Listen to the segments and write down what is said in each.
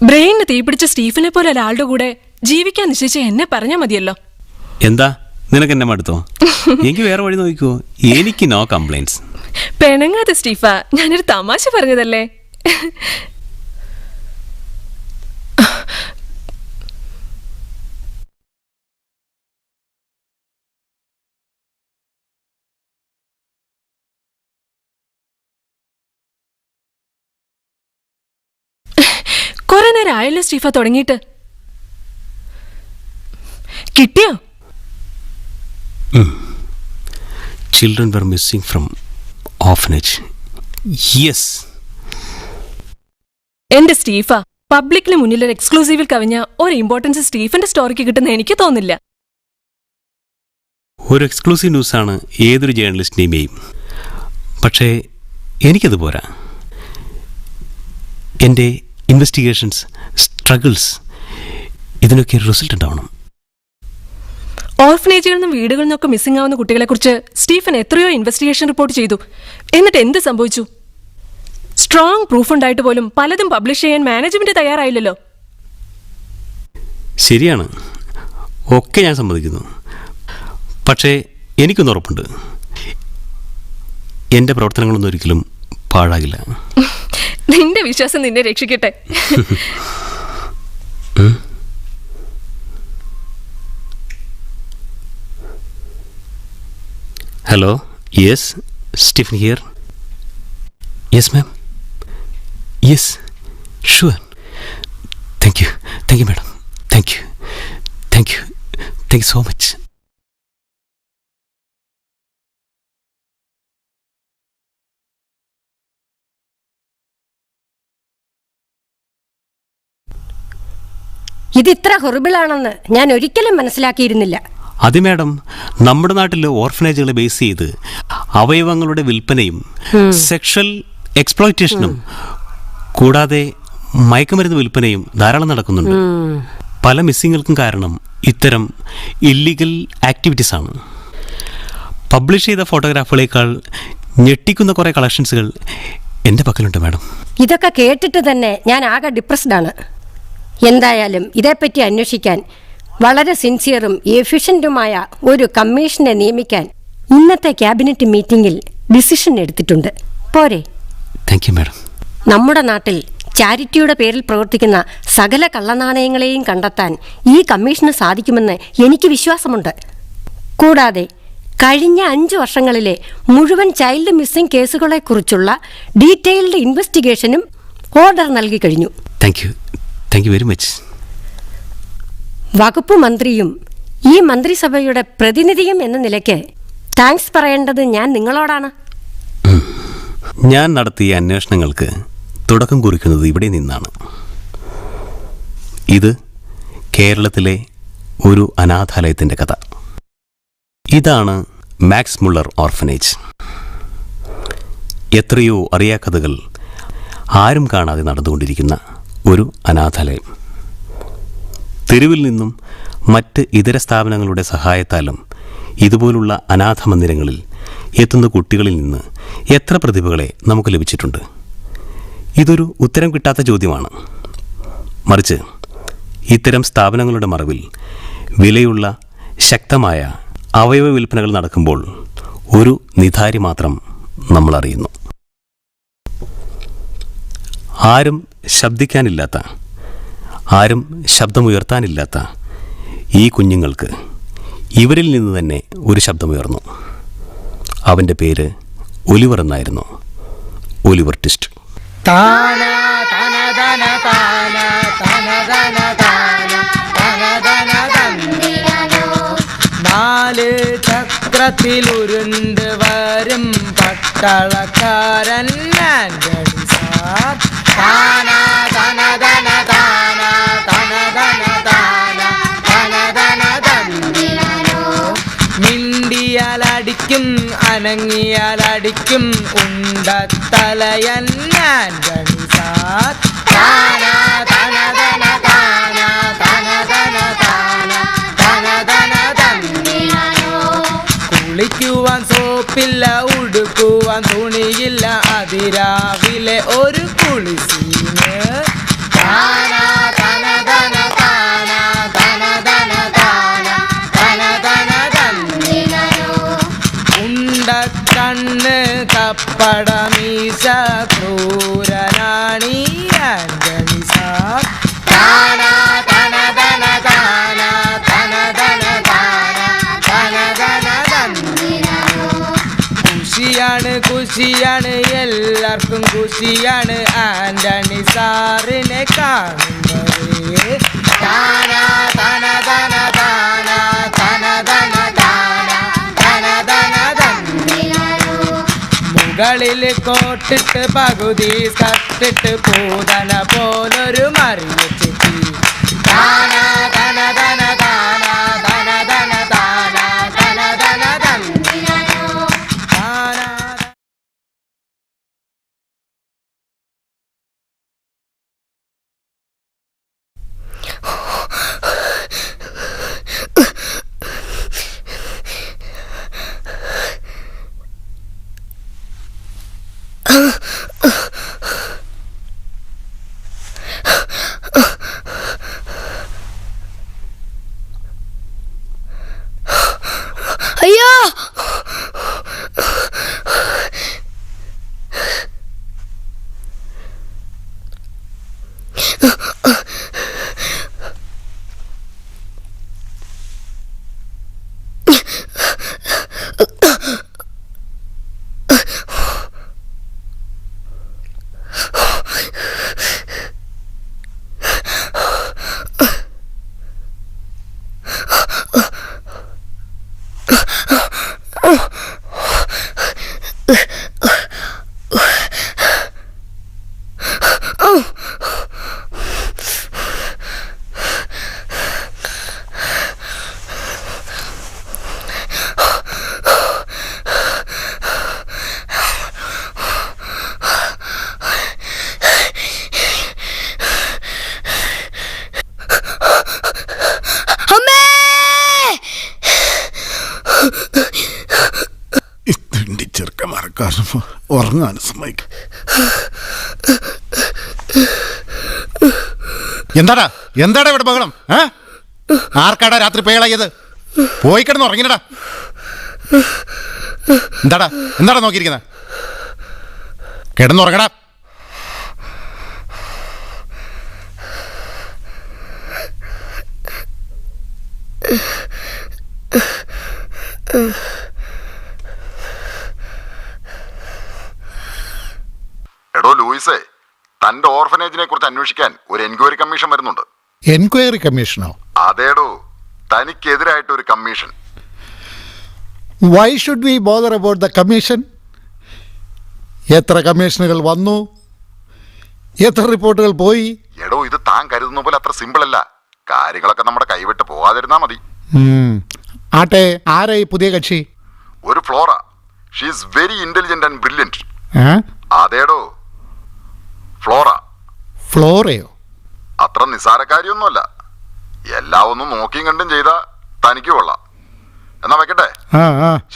ബ്രെയിനിന് തീപിടിച്ച സ്റ്റീഫനെ പോലെ ഒരാളുടെ കൂടെ ജീവിക്കാൻ നിശ്ചയിച്ച എന്നെ പറഞ്ഞാൽ മതിയല്ലോ. എന്താ നിനക്ക് എന്നെ മടുത്തോ? എനിക്ക് വേറെ വഴി നോക്കിക്കോ, എനിക്ക് നോ കംപ്ലൈന്റ്സ്. പെണങ്ങാതെ സ്റ്റീഫ, ഞാനൊരു തമാശ പറഞ്ഞതല്ലേ. കുറെ നേരം ആയല്ലോ സ്റ്റീഫ തുടങ്ങിയിട്ട്. കിട്ടിയോ? Children were missing from orphanage. Yes. എന്റെ സ്റ്റീഫ, പബ്ലിക്കിന് മുന്നിൽ ഒരു എക്സ്ക്ലൂസീവിൽ കവിഞ്ഞ ഒരു ഇമ്പോർട്ടൻസ് സ്റ്റീഫന്റെ സ്റ്റോറിക്ക് കിട്ടുന്ന എനിക്ക് തോന്നില്ല. ഒരു എക്സ്ക്ലൂസീവ് ന്യൂസാണ് ഏതൊരു ജേർണലിസ്റ്റിനെയും എയിം. പക്ഷേ എനിക്കത് പോരാ. എൻ്റെ ഇൻവെസ്റ്റിഗേഷൻസ്, സ്ട്രഗിൾസ്, ഇതിനൊക്കെ റിസൾട്ട് ഉണ്ടാവണം. ഓർഫനേജുകളിൽ നിന്നും വീടുകളിൽ നിന്നൊക്കെ മിസ്സിംഗ് ആവുന്ന കുട്ടികളെക്കുറിച്ച് സ്റ്റീഫൻ എത്രയോ ഇൻവെസ്റ്റിഗേഷൻ റിപ്പോർട്ട് ചെയ്തു. എന്നിട്ട് എന്ത് സംഭവിച്ചു? സ്ട്രോങ് പ്രൂഫ് ഉണ്ടായിട്ട് പോലും പലതും പബ്ലിഷ് ചെയ്യാൻ മാനേജ്മെന്റ് തയ്യാറായില്ലല്ലോ. ശരിയാണ്, ഒക്കെ ഞാൻ സമ്മതിക്കുന്നു. പക്ഷേ എനിക്കൊന്ന് ഉറപ്പുണ്ട്, എൻ്റെ പ്രവർത്തനങ്ങളൊന്നും ഒരിക്കലും പാഴാകില്ല. നിന്റെ വിശ്വാസം നിന്നെ രക്ഷിക്കട്ടെ. Hello, yes, Stephen here. Yes ma'am, yes, sure. Thank you madam, thank you so much. ഇതിത്ര ഹൊറിബിളാണെന്ന് ഞാൻ ഒരിക്കലും മനസ്സിലാക്കിയിരുന്നില്ല. അതെ മാഡം, നമ്മുടെ നാട്ടിൽ ഓർഫനേജുകളെ ബേസ് ചെയ്ത് അവയവങ്ങളുടെ വിൽപ്പനയും സെക്ഷൽ എക്സ്പ്ലോയിറ്റേഷനും കൂടാതെ മയക്കുമരുന്ന് വിൽപ്പനയും ധാരാളം നടക്കുന്നുണ്ട്. പല മിസ്സിങ്ങുകൾക്കും കാരണം ഇത്തരം ഇല്ലീഗൽ ആക്ടിവിറ്റീസ് ആണ്. പബ്ലിഷ് ചെയ്ത ഫോട്ടോഗ്രാഫുകളേക്കാൾ ഞെട്ടിക്കുന്ന കുറേ കളക്ഷൻസുകൾ എൻ്റെ പക്കലുണ്ട് മാഡം. ഇതൊക്കെ കേട്ടിട്ട് തന്നെ ഞാൻ ആകെ ഡിപ്രസ്ഡ് ആണ്. എന്തായാലും ഇതേപ്പറ്റി അന്വേഷിക്കാൻ വളരെ സിൻസിയറും എഫിഷ്യൻറ്റുമായ ഒരു കമ്മീഷനെ നിയമിക്കാൻ ഇന്നത്തെ ക്യാബിനറ്റ് മീറ്റിംഗിൽ ഡിസിഷൻ എടുത്തിട്ടുണ്ട്. പോരെ? Thank you madam. നമ്മുടെ നാട്ടിൽ ചാരിറ്റിയുടെ പേരിൽ പ്രവർത്തിക്കുന്ന സകല കള്ളനാണയങ്ങളെയും കണ്ടെത്താൻ ഈ കമ്മീഷന് സാധിക്കുമെന്ന് എനിക്ക് വിശ്വാസമുണ്ട്. കൂടാതെ കഴിഞ്ഞ 5 വർഷങ്ങളിലെ മുഴുവൻ ചൈൽഡ് മിസ്സിംഗ് കേസുകളെക്കുറിച്ചുള്ള ഡീറ്റെയിൽഡ് ഇൻവെസ്റ്റിഗേഷനും ഓർഡർ നൽകി കഴിഞ്ഞു. Thank you very much. വകുപ്പ് മന്ത്രിയും ഈ മന്ത്രിസഭയുടെ പ്രതിനിധിയും എന്ന നിലയ്ക്ക് താങ്ക്സ് പറയേണ്ടത് ഞാൻ നിങ്ങളോടാണ്. ഞാൻ നടത്തിയ അന്വേഷണങ്ങൾക്ക് തുടക്കം കുറിക്കുന്നത് ഇവിടെ നിന്നാണ്. ഇത് കേരളത്തിലെ ഒരു അനാഥാലയത്തിൻ്റെ കഥ. ഇതാണ് മാക്സ് മുള്ളർ ഓർഫനേജ്. എത്രയോ അറിയാക്കഥകൾ ആരും കാണാതെ നടന്നുകൊണ്ടിരിക്കുന്ന ഒരു അനാഥാലയം. തെരുവിൽ നിന്നും മറ്റ് ഇതര സ്ഥാപനങ്ങളുടെ സഹായത്താലും ഇതുപോലുള്ള അനാഥ മന്ദിരങ്ങളിൽ എത്തുന്ന കുട്ടികളിൽ നിന്ന് എത്ര പ്രതിഭകളെ നമുക്ക് ലഭിച്ചിട്ടുണ്ട്? ഇതൊരു ഉത്തരം കിട്ടാത്ത ചോദ്യമാണ്. മറിച്ച് ഇത്തരം സ്ഥാപനങ്ങളുടെ മറവിൽ വിലയുള്ള ശക്തമായ അവയവ വിൽപ്പനകൾ നടക്കുമ്പോൾ ഒരു നിധാരി മാത്രം നമ്മൾ അറിയുന്നു. ആരും ശബ്ദിക്കാനില്ലാത്ത, ആരും ശബ്ദമുയർത്താനില്ലാത്ത ഈ കുഞ്ഞുങ്ങൾക്ക് ഇവരിൽ നിന്ന് തന്നെ ഒരു ശബ്ദമുയർന്നു. അവൻ്റെ പേര് ഒലിവർ എന്നായിരുന്നു. Oliver Twist. നാല് ചക്രത്തിലുരുണ്ട് വരും പട്ടാളക്കാരൻ മിണ്ടിയാലടിക്കും അനങ്ങിയാലടിക്കും ഉണ്ടത്തലയൻ ഞാൻ ഗണിസാ കുളിക്കുവാൻ സോപ്പില്ല, ഉടുക്കുവാൻ തുണിയില്ല, അതിരാവിലെ ഒരു കുളിസീന്. ഉണ്ടക്കണ്ണ് കപ്പടമീശ ക്രൂരനാണീ ആന്റണി സാർ. കുശിയാണ് എല്ലാവർക്കും കുശിയാണ് ആന്റണി സാറിനെ കാണുന്നത്. മുകളിൽ കോട്ടിട്ട് പകുതി കട്ടിട്ട് പൂതന പോലൊരു മറിയ ചെത്തി. അയ്യോ, ഉറങ്ങാൻ സമ്മതിക്കും. എന്താടാ ഇവിടെ ബഹളം? ആർക്കാടാ രാത്രി പേളായത്? പോയി കിടന്ന് ഉറങ്ങിനടാ. എന്താടാ നോക്കിയിരിക്കുന്നത്? കിടന്നുറങ്ങടാ. എടോ ലൂയിസേ, തന്റെ ഓർഫനേജിനെ കുറിച്ച് അന്വേഷിക്കാൻ ഒരു എൻക്വയറി കമ്മീഷൻ വരുന്നുണ്ട്. എൻക്വയറി കമ്മീഷനോ? അതേടോ, തനിക്കെതിരായിട്ട് ഒരു commission. Why should we bother about the commission? എത്ര കമ്മീഷനുകൾ വന്നു? എത്ര റിപ്പോർട്ടുകൾ പോയി? എടോ, ഇത് താൻ കരുതുന്ന പോലെ അത്ര സിമ്പിൾ അല്ല. കാര്യങ്ങളൊക്കെ നമ്മുടെ കൈവിട്ട് പോകാതിരുന്നാ മതി. ആട്ടെ, ആരാ ഈ പുതിയ കക്ഷി? ഒരു Flora. She is very intelligent and brilliant. അതേടോ, ഫ്ലോറ. ഫ്ലോറയോ? അത്ര നിസ്സാരക്കാരിയൊന്നുമല്ല. എല്ലാം ഒന്നും നോക്കിയും കണ്ടും ചെയ്താ തനിക്ക് കൊള്ളാം. എന്നാ വെക്കട്ടെ?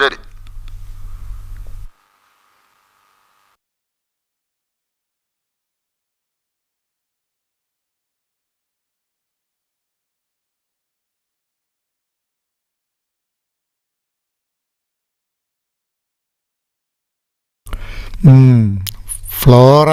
ശരി. ഫ്ലോറ.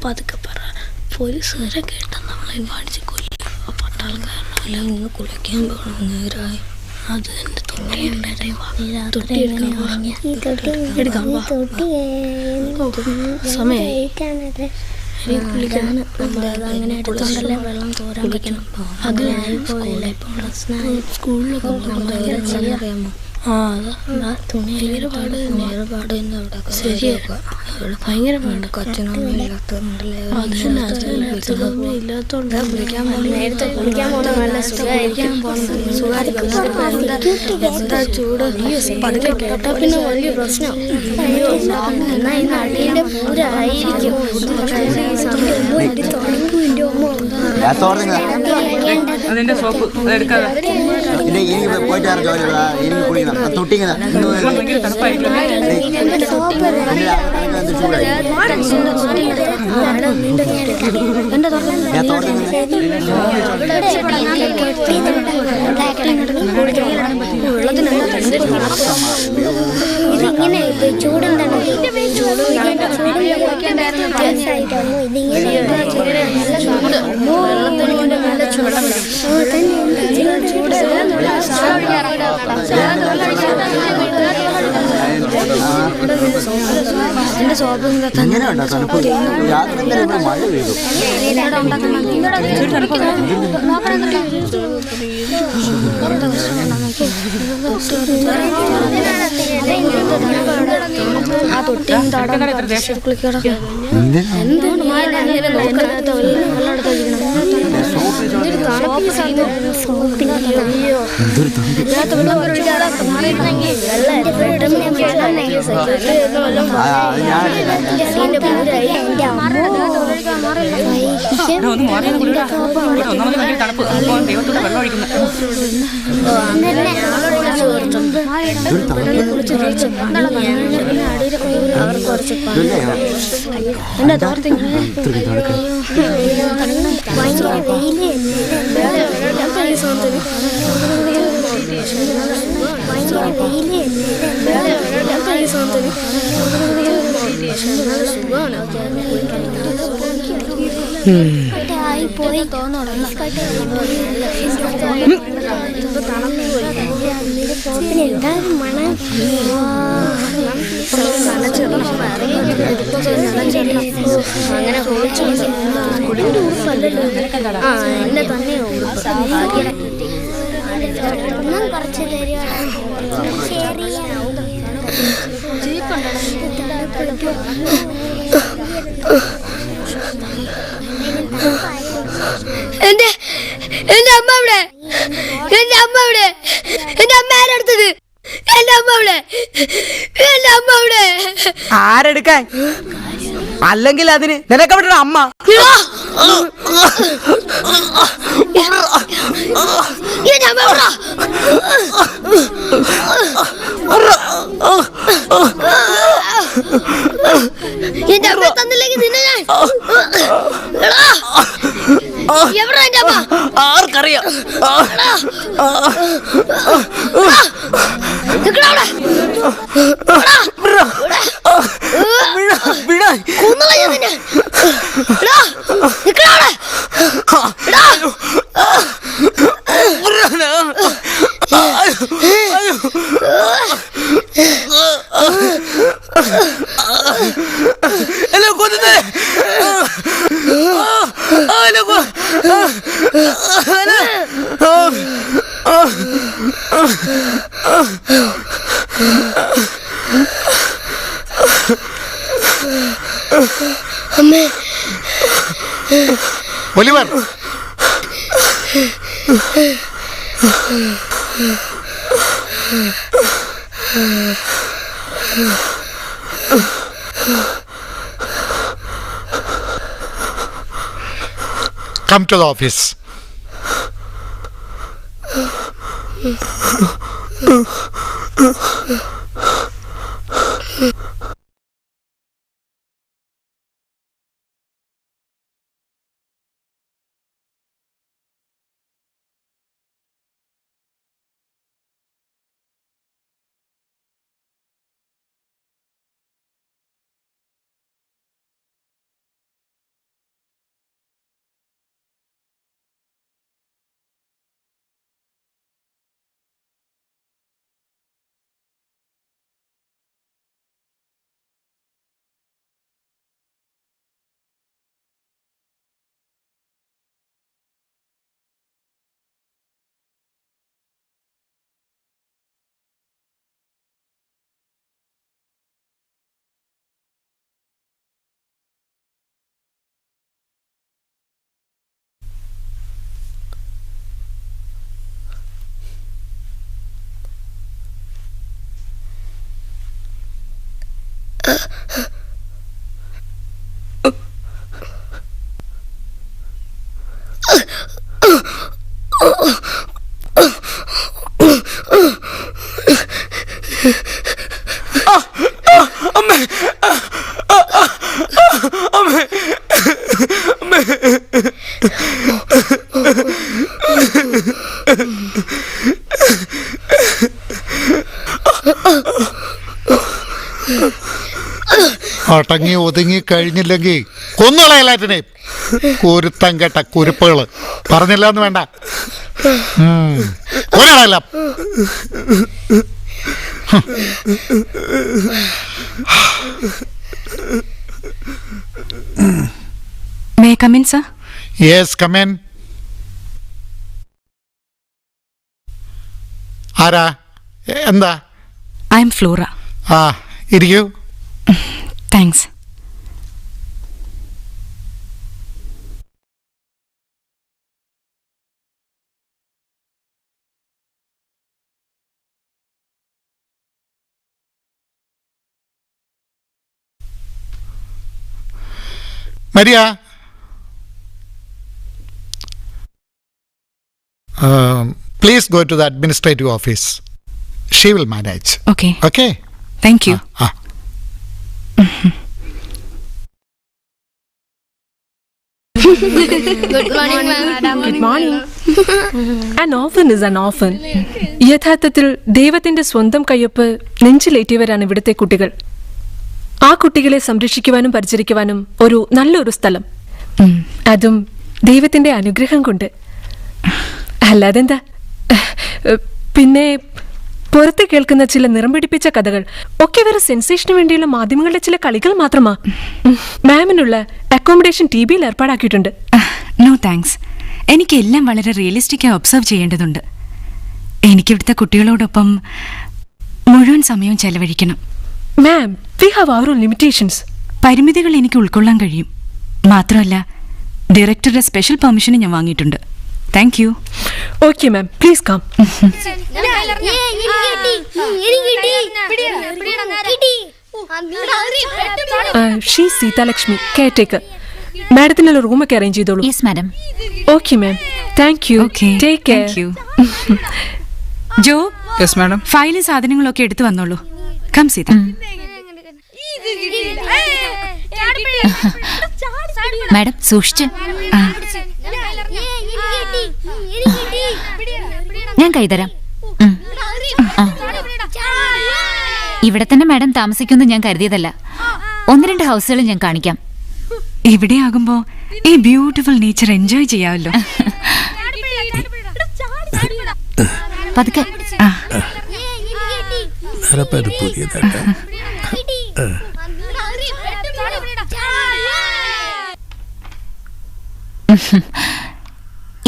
പതുക്കെ പറ. പോലീസുകാരെ കേട്ട നമ്മളെ വാടിച്ച് കൊല്ലും. പട്ടാൾക്കാരനല്ല നിന്ന് കുളിക്കാൻ പോകണം. നേരായി അത് എന്റെ വെള്ളം തോരാൻ പറ്റണം. അത് സ്കൂളിലൊക്കെ അറിയാമോ? ഭയങ്കര പാട് ഭയങ്കര പാട് കൊച്ചനൊന്നും ഇല്ലാത്തോണ്ട് നേരത്തെ കുളിക്കാൻ പോണ നല്ല എന്താ ചൂട് പതുക്കെ കേട്ടാ പിന്നെ വലിയ പ്രശ്നം. എന്നാ ഈ നാട്ടിന്റെ പൂരായിരിക്കും. അതിന്റെ സോപ്പ് എടുക്കാതെ ഇതിങ്ങനെ ചൂടെന്താണ് ആ തൊട്ടിയും തണുപ്പ് ദൈവത്തോടെ വെള്ളം ഒഴിക്കുന്നത്. പോയി തോന്നണം എന്തായാലും മണം അങ്ങനെ എന്നെ തന്നെ കുറച്ച് എന്റെ അമ്മ ഇവിടെ, എന്റെ അമ്മ ഇവിടെ, എന്റെ അമ്മ ആരെടുത്തത്? എന്റെ അമ്മ ഇവിടെ, എന്റെ അമ്മ ഇവിടെ. ആരെടുക്കാൻ? അല്ലെങ്കിൽ അതിന് നിനക്കവിടെ അമ്മ. എന്റെ അമ്മ എന്റെ അമ്മ തന്നില്ലെങ്കിൽ നിന്നെ ഞാൻ എവിടെ എന്റെ അമ്മ? ആർക്കറിയാം? Oliver, come to the office. അടങ്ങി ഒതുങ്ങി കഴിഞ്ഞില്ലെങ്കിൽ കൊന്നുകളയല്ലാറ്റിനെ കുരുത്തം കേട്ട കുരുപ്പുകള് പറഞ്ഞില്ല എന്ന് വേണ്ട. ഒരാളല്ല. May I come in, sir? Yes, come in. ആരാ? എന്താ? I am Flora. ആ, ഇരിക്കൂ. Thanks. Maria. Please go to the administrative office. She will manage. Okay. Okay? Thank you. Good morning, madam. Good morning. An orphan is an orphan. യഥാർത്ഥത്തിൽ ദൈവത്തിന്റെ സ്വന്തം കയ്യൊപ്പ് നെഞ്ചിലേറ്റിയവരാണ് ഇവിടുത്തെ കുട്ടികൾ. ആ കുട്ടികളെ സംരക്ഷിക്കുവാനും പരിചരിക്കുവാനും ഒരു നല്ലൊരു സ്ഥലം, അതും ദൈവത്തിന്റെ അനുഗ്രഹം കൊണ്ട്. അല്ലാതെന്താ? പിന്നെ പുറത്ത് കേൾക്കുന്ന ചില നിറം പിടിപ്പിച്ച കഥകൾ ഒക്കെ വേറെ സെൻസേഷന് വേണ്ടിയുള്ള മാധ്യമങ്ങളുടെ ചില കളികൾ മാത്രമാ. മാമിനുള്ള അക്കോമഡേഷൻ TBയിൽ ഏർപ്പാടാക്കിയിട്ടുണ്ട്. No thanks. എനിക്ക് എല്ലാം വളരെ റിയലിസ്റ്റിക്കായി ഒബ്സർവ് ചെയ്യേണ്ടതുണ്ട്. എനിക്കിവിടുത്തെ കുട്ടികളോടൊപ്പം മുഴുവൻ സമയവും ചെലവഴിക്കണം. Ma'am, we have our own limitations. പരിമിതികൾ എനിക്ക് ഉൾക്കൊള്ളാൻ കഴിയും. മാത്രമല്ല, ഡയറക്ടറുടെ സ്പെഷ്യൽ പെർമിഷനും ഞാൻ വാങ്ങിയിട്ടുണ്ട്. Thank you. Okay ma'am, please come. She Seethalakshmi, caretaker. മാഡത്തിനുള്ള റൂമൊക്കെ അറേഞ്ച് ചെയ്തോളൂ. Yes madam. Okay ma'am, thank you. Take care. Jo. Yes madam. ഫയലും സാധനങ്ങളൊക്കെ എടുത്തു വന്നോളൂ. കം സീത. മാഡം സൂക്ഷിച്ച്. ഞാൻ കൈതരാം. ഇവിടെ തന്നെ മാഡം താമസിക്കുമെന്ന് ഞാൻ കരുതിയതല്ല. 1-2 ഹൗസുകൾ ഞാൻ കാണിക്കാം. ഇവിടെ ആകുമ്പോ ഈ ബ്യൂട്ടിഫുൾ നേച്ചർ എൻജോയ് ചെയ്യാമല്ലോ. പതുക്കെ.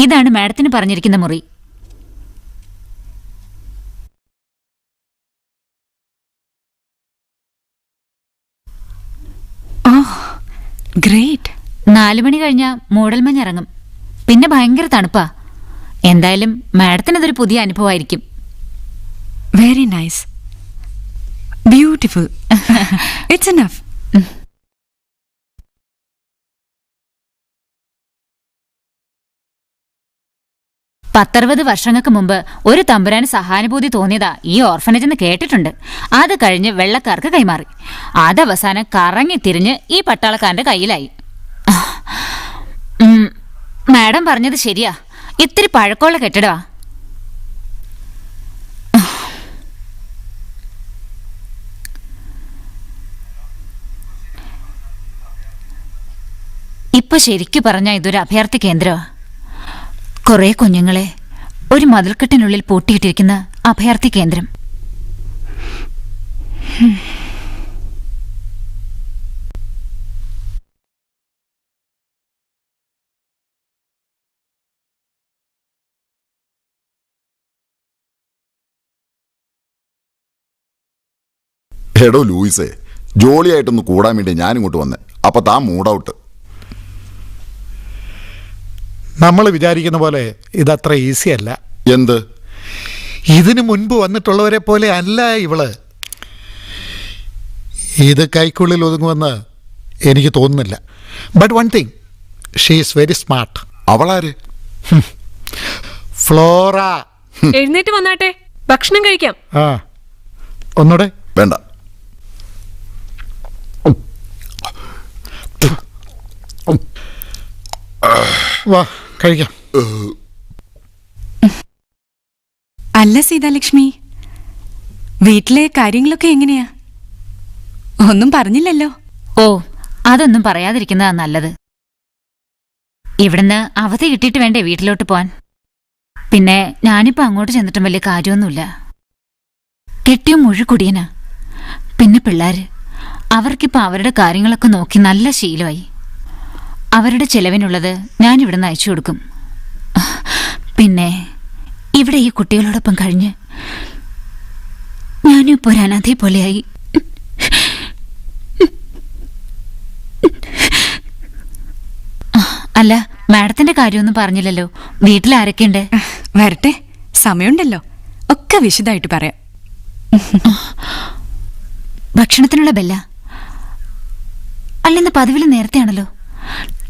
ഇതാണ് മാഡത്തിന് പറഞ്ഞിരിക്കുന്ന മുറി. ഗ്രേറ്റ്. 4 മണി കഴിഞ്ഞാൽ മൂടൽമഞ്ഞിറങ്ങും. പിന്നെ ഭയങ്കര തണുപ്പാ. എന്തായാലും മാഡത്തിനതൊരു പുതിയ അനുഭവമായിരിക്കും. Very nice. Beautiful. It's enough. 10-60 വർഷങ്ങൾക്ക് മുമ്പ് ഒരു തമ്പുരാന് സഹാനുഭൂതി തോന്നിയതാ ഈ ഓർഫനേജ് എന്ന് കേട്ടിട്ടുണ്ട്. അത് കഴിഞ്ഞ് വെള്ളക്കാർക്ക് കൈമാറി. അതവസാനം കറങ്ങി തിരിഞ്ഞ് ഈ പട്ടാളക്കാരന്റെ കയ്യിലായി. മാഡം പറഞ്ഞത് ശരിയാ, ഇത്തിരി പഴക്കമുള്ള കെട്ടിടമാ. ഇപ്പൊ ശരിക്കു പറഞ്ഞാ ഇതൊരു അഭയാർത്ഥി കേന്ദ്രമാ. കുറെ കുഞ്ഞുങ്ങളെ ഒരു മതിൽക്കെട്ടിനുള്ളിൽ പൂട്ടിയിട്ടിരിക്കുന്ന അഭയാർത്ഥി കേന്ദ്രം. എടോ ലൂയിസേ, ജോളിയായിട്ടൊന്ന് കൂടാൻ വേണ്ടി ഞാനിങ്ങോട്ട് വന്നേ. അപ്പൊ താൻ മൂഡൌട്ട്. നമ്മൾ വിചാരിക്കുന്ന പോലെ ഇതത്ര ഈസി അല്ല. എന്ത്? ഇതിനു മുൻപ് വന്നിട്ടുള്ളവരെ പോലെ അല്ല ഇവള്. ഇത് കൈക്കുള്ളിൽ ഒതുങ്ങുമെന്ന് എനിക്ക് തോന്നുന്നില്ല. But one thing, she is very smart. അവളാര്? ഫ്ലോറ. എഴുന്നേറ്റ് വന്നാട്ടെ, ഭക്ഷണം കഴിക്കാം. ആ, ഒന്നൂടെ. വേണ്ട. വാ കഴിക്കാം. അല്ല സീതാലക്ഷ്മി, വീട്ടിലെ കാര്യങ്ങളൊക്കെ എങ്ങനെയാ? ഒന്നും പറഞ്ഞില്ലല്ലോ. ഓ, അതൊന്നും പറയാതിരിക്കുന്നതാ നല്ലത്. ഇവിടുന്ന് അവധി കിട്ടിയിട്ട് വേണ്ടേ വീട്ടിലോട്ട് പോവാൻ. പിന്നെ ഞാനിപ്പോ അങ്ങോട്ട് ചെന്നിട്ടും വലിയ കാര്യമൊന്നുമില്ല. കെട്ടിയ മുഴുകുടിയനാ. പിന്നെ പിള്ളേര്, അവർക്കിപ്പോ അവരുടെ കാര്യങ്ങളൊക്കെ നോക്കി നല്ല ശീലമായി. അവരുടെ ചെലവിനുള്ളത് ഞാൻ ഇവിടുന്ന് അയച്ചു കൊടുക്കും. പിന്നെ ഇവിടെ ഈ കുട്ടികളോടൊപ്പം കഴിഞ്ഞ് ഞാനും ഇപ്പോൾ ഒരു അനാഥയെ പോലെയായി. അല്ല, മാഡത്തിന്റെ കാര്യമൊന്നും പറഞ്ഞില്ലല്ലോ. വീട്ടിൽ ആരൊക്കെയുണ്ട്? വരട്ടെ, സമയമുണ്ടല്ലോ, ഒക്കെ വിശദമായിട്ട് പറയാം. ഭക്ഷണത്തിനുള്ള ബെല്ല അല്ലെന്ന് പതിവിൽ നേരത്തെയാണല്ലോ.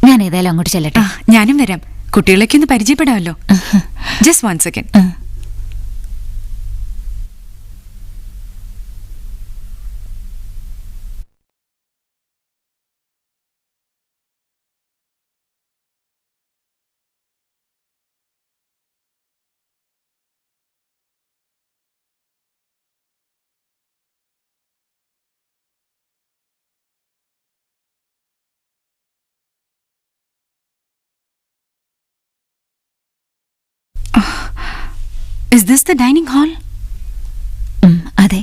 ഞാൻ ഏതായാലും അങ്ങോട്ട് ചെല്ലട്ടെ. ഞാനും വരാം, കുട്ടികളൊക്കെ ഒന്ന് പരിചയപ്പെടാമല്ലോ. Just 1 second. Is this the dining hall? അതെ.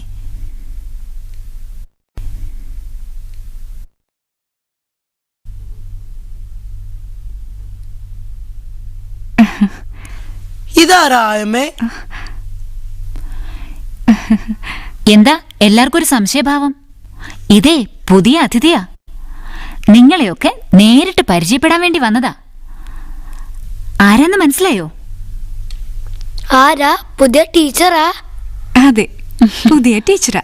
ഇതാരാ അമ്മേ? എന്താ എല്ലാവർക്കും ഒരു സംശയഭാവം? ഇതേ പുതിയ അതിഥിയാ. നിങ്ങളെയൊക്കെ നേരിട്ട് പരിചയപ്പെടാൻ വേണ്ടി വന്നതാ. ആരാന്ന് മനസ്സിലായോ? ആരാ? പുതിയ ടീച്ചറാ? അതെ, പുതിയ ടീച്ചറാ.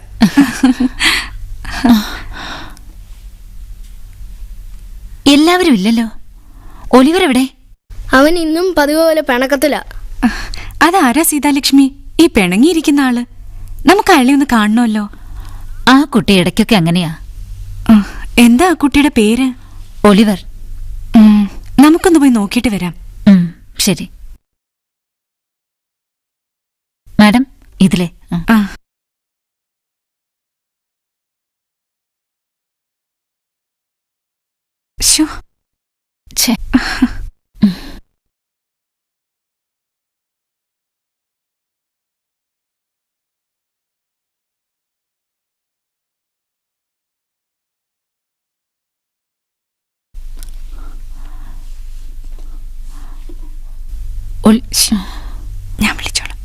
എല്ലാവരും ഇല്ലല്ലോ. ഒലിവർ എവിടെ? അവൻ ഇന്നും പതിവ് പോലെ പിണക്കത്തില്ല. അതാരാ സീതാലക്ഷ്മി ഈ പിണങ്ങിയിരിക്കുന്ന ആള്? നമുക്ക് അയാളെ ഒന്ന് കാണണമല്ലോ. ആ കുട്ടി ഇടയ്ക്കൊക്കെ അങ്ങനെയാ. എന്താ ആ കുട്ടിയുടെ പേര്? ഒലിവർ. നമുക്കൊന്ന് പോയി നോക്കിയിട്ട് വരാം. ശരി മാഡം, ഇതിലെ. ഞാൻ വിളിച്ചോളാം.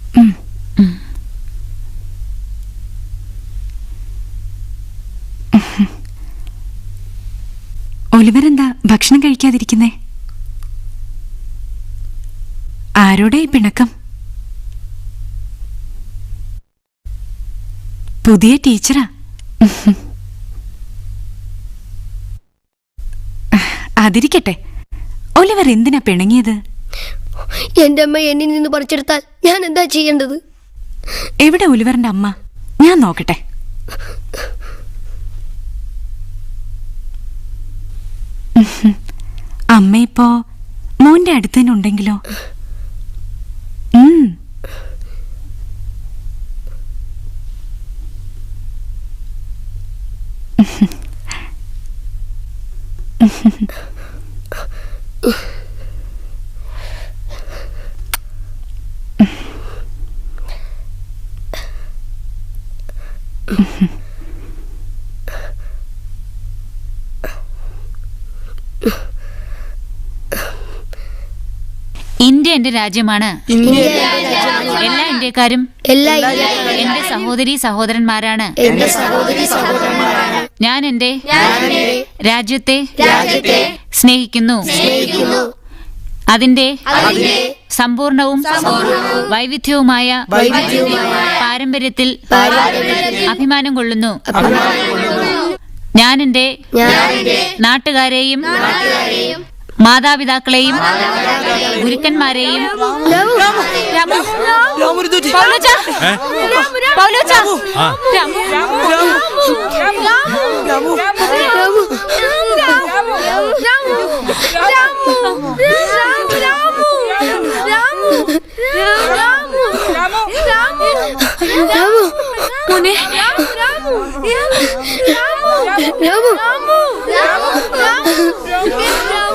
ഒലിവർ എന്താ ഭക്ഷണം കഴിക്കാതിരിക്കുന്നേ? ആരോടെ ഈ പിണക്കം? പുതിയ ടീച്ചറാ. അതിരിക്കട്ടെ, ഒലിവർ എന്തിനാ പിണങ്ങിയത്? എന്റെ അമ്മ എന്നിൽ നിന്ന് പറിച്ചെടുത്താൽ ഞാൻ എന്താ ചെയ്യേണ്ടത്? എവിടെ ഒലിവറിന്റെ അമ്മ? ഞാൻ നോക്കട്ടെ. അമ്മ ഇപ്പോ മോന്റെ അടുത്ത് തന്നെ ഉണ്ടെങ്കിലോ? ഇന്ത്യ എന്റെ രാജ്യമാണ്. എല്ലാ ഇന്ത്യക്കാരും എന്റെ സഹോദരീ സഹോദരന്മാരാണ്. ഞാൻ എന്റെ രാജ്യത്തെ സ്നേഹിക്കുന്നു. അതിന്റെ സമ്പൂർണവും വൈവിധ്യവുമായ പാരമ്പര്യത്തിൽ അഭിമാനം കൊള്ളുന്നു. ഞാൻ എന്റെ നാട്ടുകാരെയും മാതാപിതാക്കളെയും ഗുരുക്കന്മാരെയും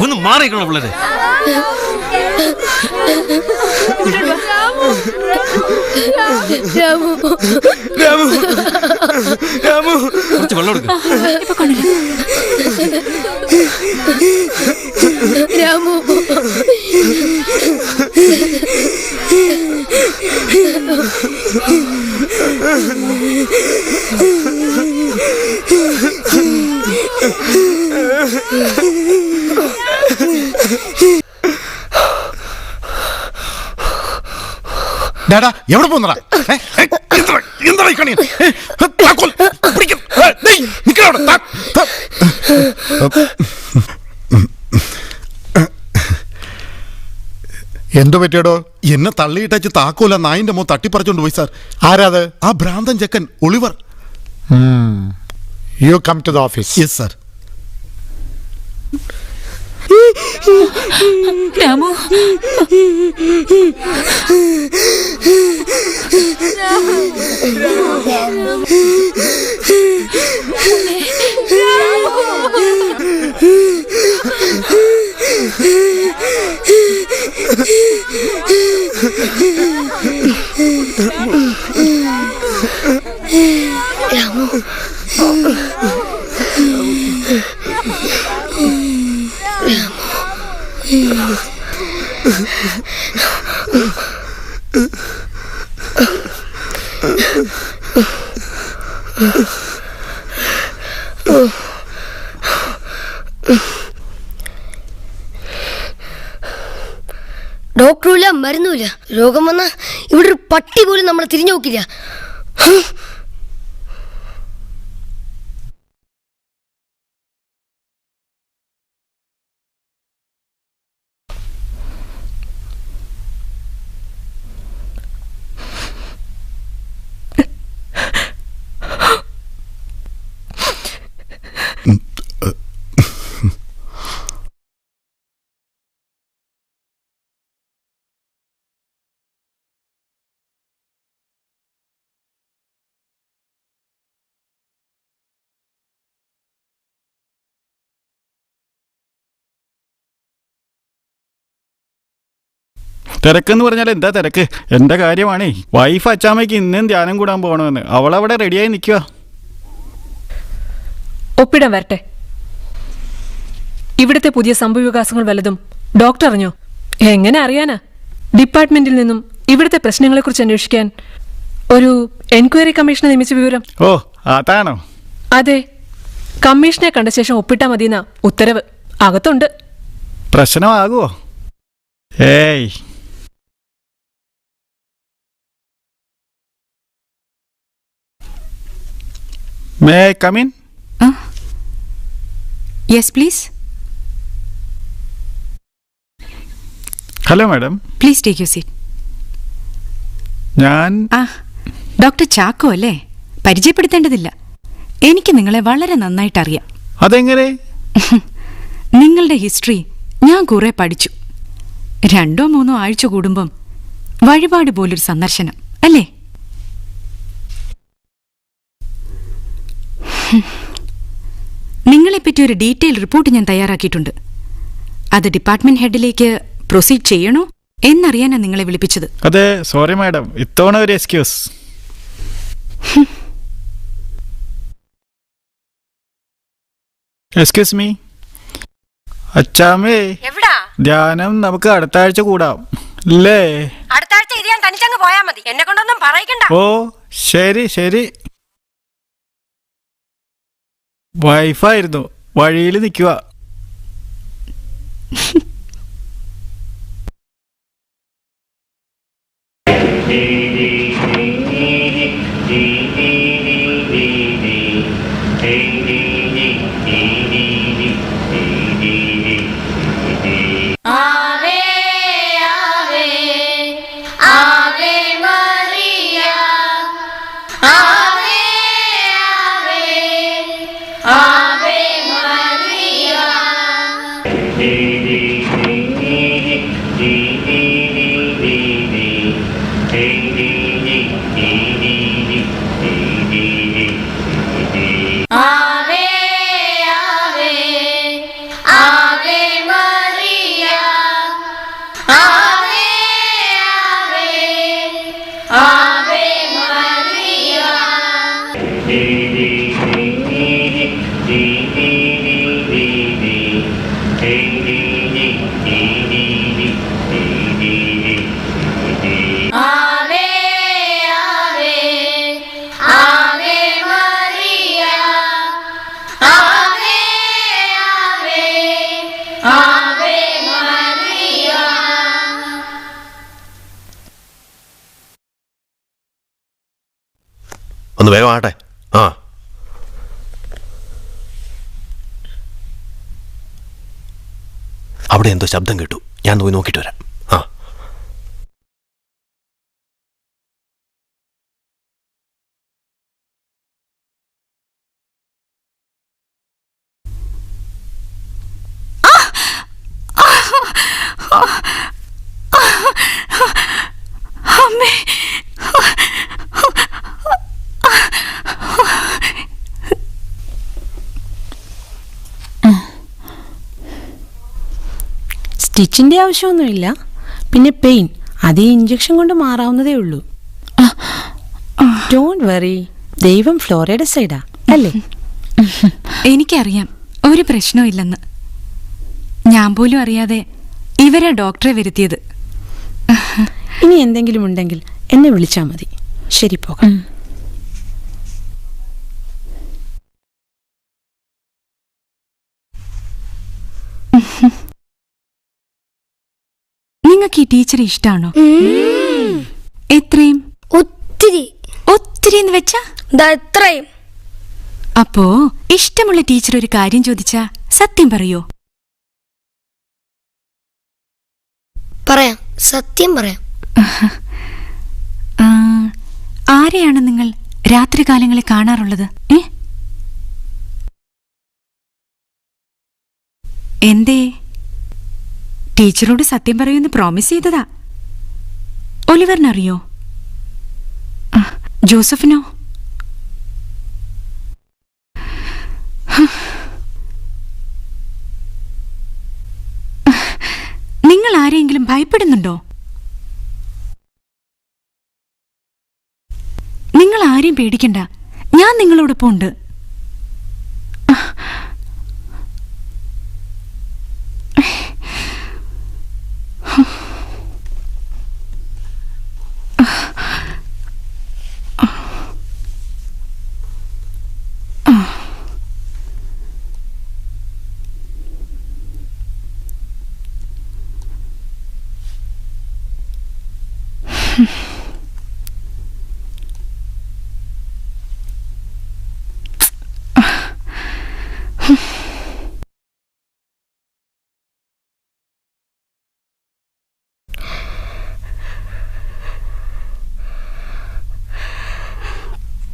ഒന്ന് മാറിക്കണം പിള്ളേരെ. കുറച്ച് വെള്ളം എടുക്ക. രാമു ഡാടാ എവിടെ പോന്നടാ? എന്താ കണി? എന്തോ പറ്റിയടോ? എന്നെ തള്ളിയിട്ടച്ച് താക്കോല നായിന്റെ മോ തട്ടിപ്പറിച്ചോണ്ട് പോയി സാർ. ആരാത്? ആ ഭ്രാന്തൻ ചെക്കൻ Oliver. You come to the office. Yes sir. Ramu ഡോക്ടറുമില്ല, മരുന്നുമില്ല. രോഗം വന്ന ഇവിടെ ഒരു പട്ടി പോലും നമ്മളെ തിരിഞ്ഞു നോക്കില്ല. തിരക്കെന്ന് പറഞ്ഞാൽ എന്താ തിരക്ക്? എൻ്റെ കാര്യമാണേ. വൈഫ് അച്ചാമ്മയ്ക്ക് ഇന്നും ധ്യാനം കൂടാൻ പോകണമെന്ന്. അവളവിടെ റെഡിയായി നിൽക്കുക. ഒപ്പിടാൻ വരട്ടെ. ഇവിടുത്തെ പുതിയ സംഭവവികാസങ്ങൾ വല്ലതും ഡോക്ടർ അറിഞ്ഞോ? എങ്ങനെ അറിയാനാ? ഡിപ്പാർട്ട്മെന്റിൽ നിന്നും ഇവിടുത്തെ പ്രശ്നങ്ങളെക്കുറിച്ച് അന്വേഷിക്കാൻ ഒരു എൻക്വയറി കമ്മീഷനെ നിയമിച്ച വിവരം. ഓ, അതാണോ? അതെ. കമ്മീഷനെ കണ്ട ശേഷം ഒപ്പിട്ടാ മതിയെന്ന ഉത്തരവ് അകത്തുണ്ട്. പ്രശ്നമാകുമോ? ഏയ്, may I come in? Yes please. Hello madam. Please take you seat. ഞാൻ ഡോക്ടർ ചാക്കോ അല്ലേ? പരിചയപ്പെടുത്തേണ്ടതില്ല. എനിക്ക് നിങ്ങളെ വളരെ നന്നായിട്ട് അറിയാം. അതെങ്ങനെ? നിങ്ങളുടെ ഹിസ്റ്ററി ഞാൻ കുറെ പഠിച്ചു. 2-3 ആഴ്ച കൂടുമ്പം വഴിപാട് പോലൊരു സന്ദർശനം അല്ലേ? നിങ്ങളെപ്പറ്റി ഒരു ഡീറ്റെയിൽ റിപ്പോർട്ട് ഞാൻ തയ്യാറാക്കിയിട്ടുണ്ട്. അത് ഡിപ്പാർട്ട്മെന്റ് ഹെഡിലേക്ക് പ്രൊസീഡ് ചെയ്യണോ എന്നറിയാനാണ് നിങ്ങളെ വിളിപ്പിച്ചത്. അതെ, സോറി മാഡം, ഇത്തവണ ഒരു എക്സ്ക്യൂസ്. Excuse me. അച്ചാമ്മേ, ധ്യാനം നമുക്ക് അടുത്ത ആഴ്ച കൂടാം അല്ലേ? അടുത്ത ആഴ്ച ഇത് ഞാൻ തനിച്ചങ്ങ് പോയാ മതി. എന്നെ കൊണ്ടൊന്നും പറയിക്കണ്ട. ഓ ശരി ശരി. വൈഫായിരുന്നു, വഴിയിൽ നിൽക്കുക. ഒന്ന് വേഗം ആട്ടെ. ആ അവിടെ എന്തോ ശബ്ദം കേട്ടു. ഞാൻ പോയി നോക്കിയിട്ട് വരാം. ആ സ്റ്റിച്ചിൻ്റെ ആവശ്യമൊന്നുമില്ല. പിന്നെ പെയിൻ അത് ഈ ഇഞ്ചക്ഷൻ കൊണ്ട് മാറാവുന്നതേ ഉള്ളൂ. ഡോണ്ട് വറി, ദൈവം ഫ്ലോറയുടെ സൈഡാ അല്ലേ? എനിക്കറിയാം ഒരു പ്രശ്നവും ഇല്ലെന്ന്. ഞാൻ പോലും അറിയാതെ ഇവരാ ഡോക്ടറെ വരുത്തിയത്. ഇനി എന്തെങ്കിലും ഉണ്ടെങ്കിൽ എന്നെ വിളിച്ചാൽ മതി. ശരി, പോകാം. നിങ്ങൾക്ക് ഈ ടീച്ചറെ ഇഷ്ടാണോ? എത്രയും? ഒത്തിരി. ഒത്തിരി എന്ന് വെച്ചാ എത്രയും. അപ്പോ ഇഷ്ടമുള്ള ടീച്ചർ ഒരു കാര്യം ചോദിച്ചാ സത്യം പറയോ? പറയാം, സത്യം പറയാം. ആരെയാണ് നിങ്ങൾ രാത്രികാലങ്ങളിൽ കാണാറുള്ളത്? എന്തേ? ടീച്ചറോട് സത്യം പറയുമെന്ന് പ്രോമിസ് ചെയ്തതാ. ഒലിവറിനറിയോ? ജോസഫിനോ? നിങ്ങൾ ആരെയെങ്കിലും ഭയപ്പെടുന്നുണ്ടോ? നിങ്ങൾ ആരെയും പേടിക്കണ്ട, ഞാൻ നിങ്ങളോടൊപ്പം ഉണ്ട്.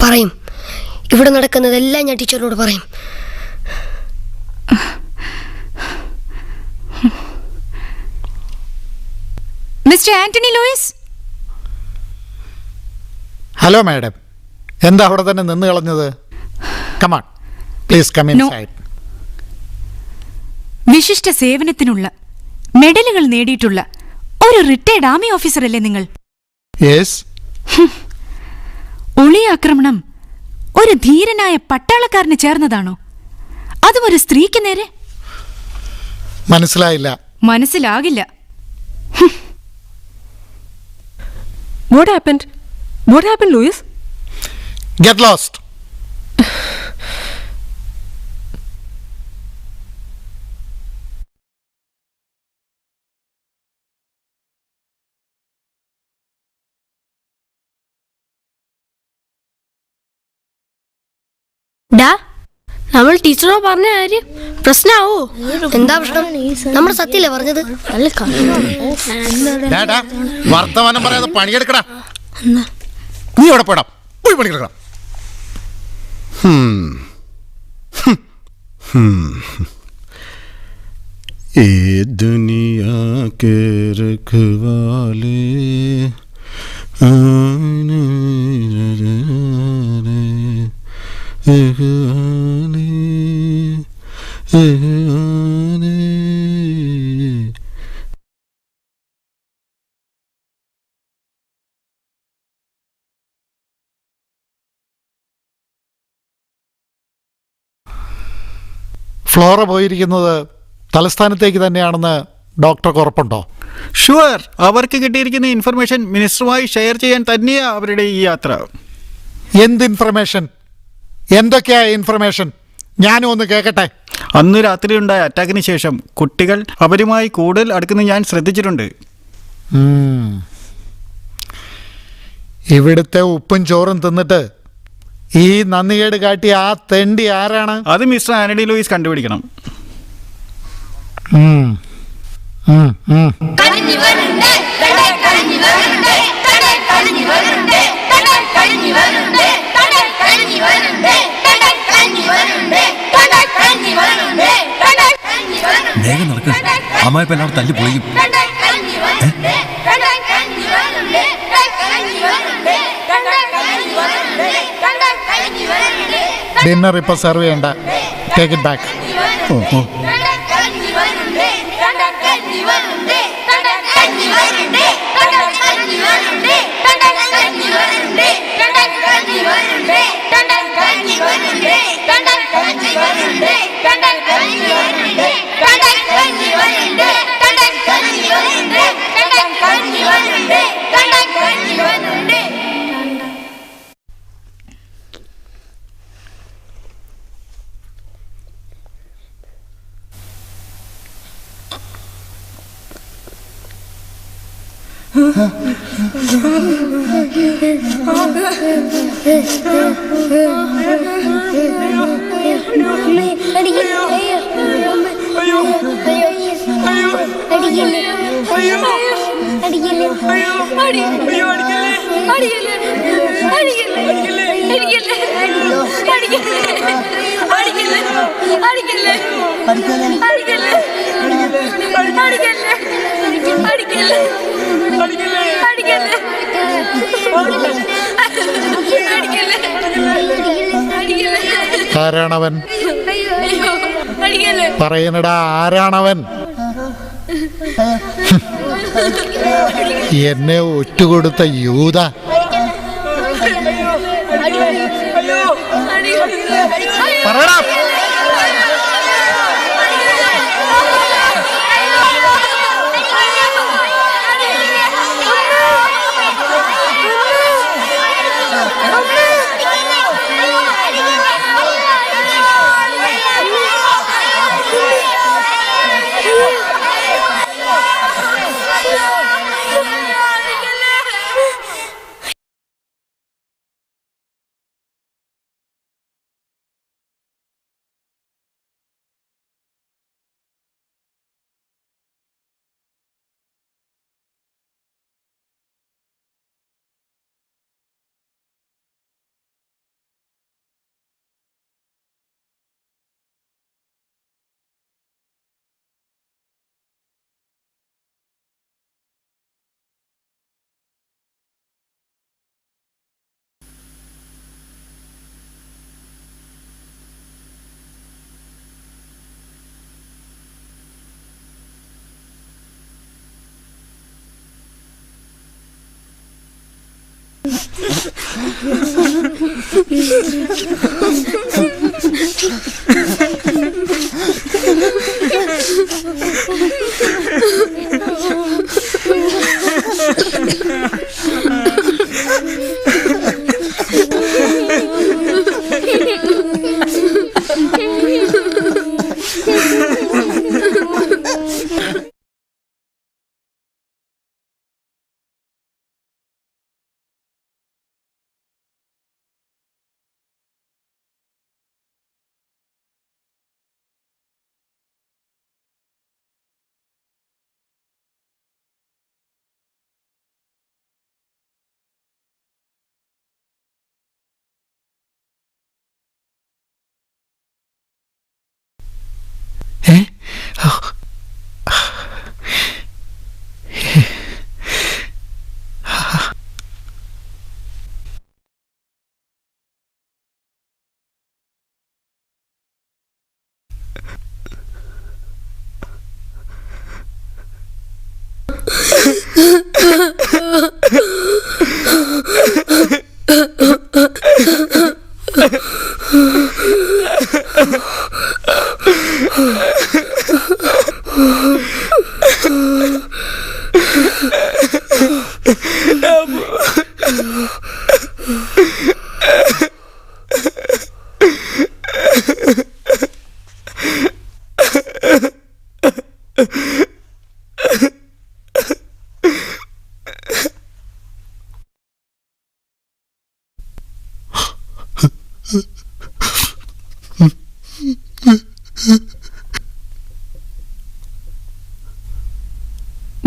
പറയും, ഇവിടെ നടക്കുന്നതെല്ലാം ഞാൻ ടീച്ചറിനോട് പറയും. Mister Antony Louis. Hello madam, എന്താ അവിടെ തന്നെ നിന്ന് കളഞ്ഞത്? Come on please come inside. വിശിഷ്ട സേവനത്തിനുള്ള മെഡലുകൾ നേടിയിട്ടുള്ള ഒരു റിട്ടയർഡ് ആർമി ഓഫീസർ അല്ലേ നിങ്ങൾ? യെസ്. ഒളിയാക്രമണം ഒരു ധീരനായ പട്ടാളക്കാരന് ചേർന്നതാണോ? അതും ഒരു സ്ത്രീക്ക് നേരെ? മനസ്സിലായില്ല. മനസ്സിലാകില്ല. What happened? What happened, Louis? Get lost. നമ്മൾ ടീച്ചറോ പറഞ്ഞ കാര്യം പ്രശ്നമാവോ? എന്താ പ്രശ്നം? നമ്മുടെ സത്യല്ലേ പറഞ്ഞത്? വർത്തമാനം പറയാതെ പണിയെടുക്കടാ. നീ അവിടെ പോടാ, പോയി പണിയെടുക്കണം. ये दुनिया के रखवाले आने ഫ്ലോറ പോയിരിക്കുന്നത് തലസ്ഥാനത്തേക്ക് തന്നെയാണെന്ന് ഡോക്ടർക്ക് ഉറപ്പുണ്ടോ? ഷുവർ. അവർക്ക് കിട്ടിയിരിക്കുന്ന ഇൻഫർമേഷൻ മിനിസ്റ്ററുമായി ഷെയർ ചെയ്യാൻ തന്നെയാണ് അവരുടെ ഈ യാത്ര. എന്ത് ഇൻഫർമേഷൻ? എന്തൊക്കെയാ ഇൻഫർമേഷൻ? ഞാനും ഒന്ന് കേൾക്കട്ടെ. അന്ന് രാത്രി ഉണ്ടായ അറ്റാക്കിന് ശേഷം കുട്ടികൾ അവരുമായി കൂടുതൽ അടുക്കുന്നത് ഞാൻ ശ്രദ്ധിച്ചിട്ടുണ്ട്. ഇവിടുത്തെ ഉപ്പും ചോറും തിന്നിട്ട് ഈ നന്ദികേട് കാട്ടിയ ആ തെണ്ടി ആരാണ്? അത് മിസ്റ്റർ ആന്റണി ലൂയിസ് കണ്ടുപിടിക്കണം. വേഗം നടക്ക, അമ്മായിപ്പ എല്ലാവരും തല്ലി പൊളിക്കും. ഡിന്നർ ഇപ്പൊ സെർവ് ചെയ്യണ്ട, ടേക്ക് ഇറ്റ് ബാക്ക്. ആരാണവൻ? പറയുന്നടാ, ആരാണവൻ? എന്നെ ഒറ്റുകൊടുത്ത യൂത. പറയടാ.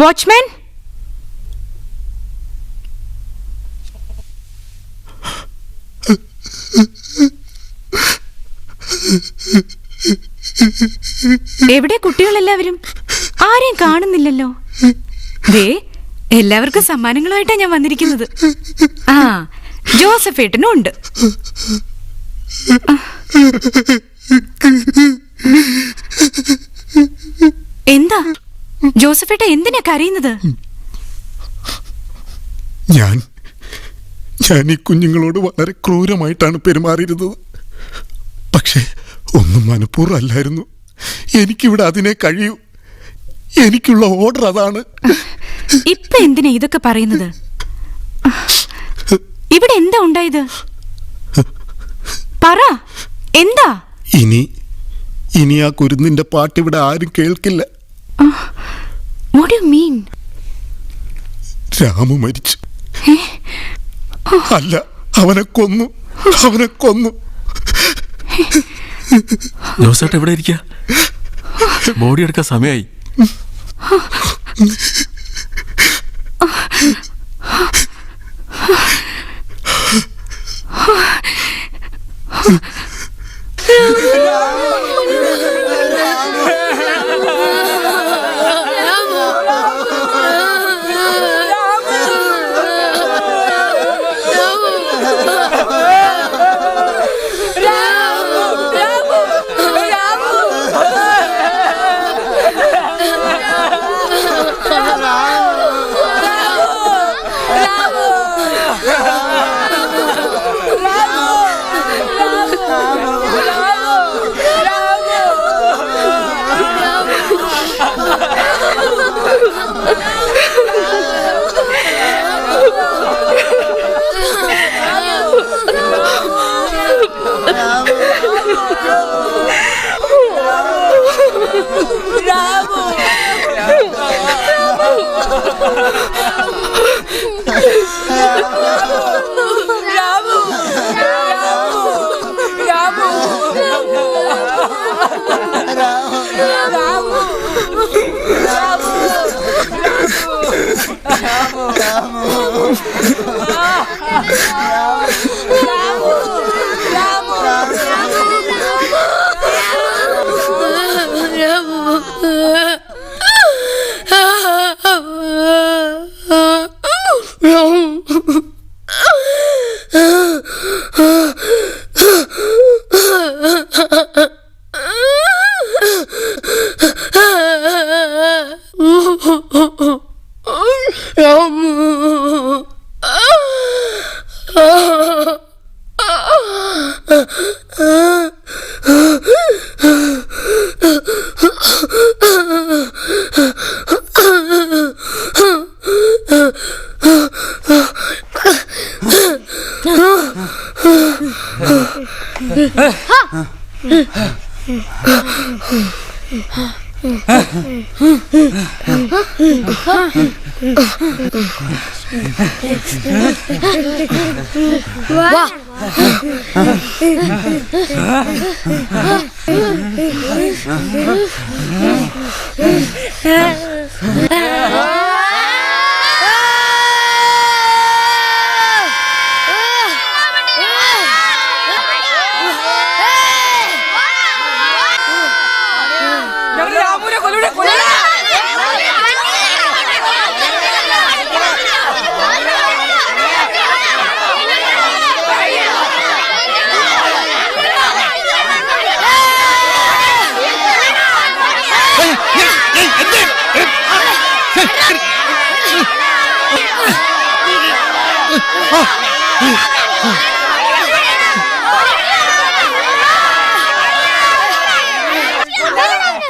വാച്ച്മാൻ, എവിടെ കുട്ടികളെല്ലാവരും? ആരെയും കാണുന്നില്ലല്ലോ. ദേ, എല്ലാവർക്കും സമ്മാനങ്ങളുമായിട്ടാണ് ഞാൻ വന്നിരിക്കുന്നത്. ആ, ജോസഫ് ഏട്ടനും ഉണ്ട്. എന്താ ജോസഫ് ഏട്ട, എന്തിനാ കരയുന്നത്? ഞാൻ ഈ കുഞ്ഞുങ്ങളോട് വളരെ ക്രൂരമായിട്ടാണ് പെരുമാറിയിരുന്നത്. പക്ഷേ ഒന്നും മനഃപൂർവ്വം അല്ലായിരുന്നു. എനിക്കിവിടെ അതിനെ കഴിയൂ. എനിക്കുള്ള ഓർഡർ അതാണ്. ഇപ്പൊ എന്തിനാ ഇതൊക്കെ പറയുന്നത്? ഇവിടെ എന്താ ഉണ്ടായത്? പറ, എന്താ? ഇനി ആ കുരുന്നിന്റെ പാട്ട് ഇവിടെ ആരും കേൾക്കില്ല. What do you mean? Ramu മരിച്ചു. അല്ല, അവനെ കൊന്നു. ജോസേട്ട എവിടെ ഇരിക്ക? ബോഡി എടുക്കാൻ സമയമായി.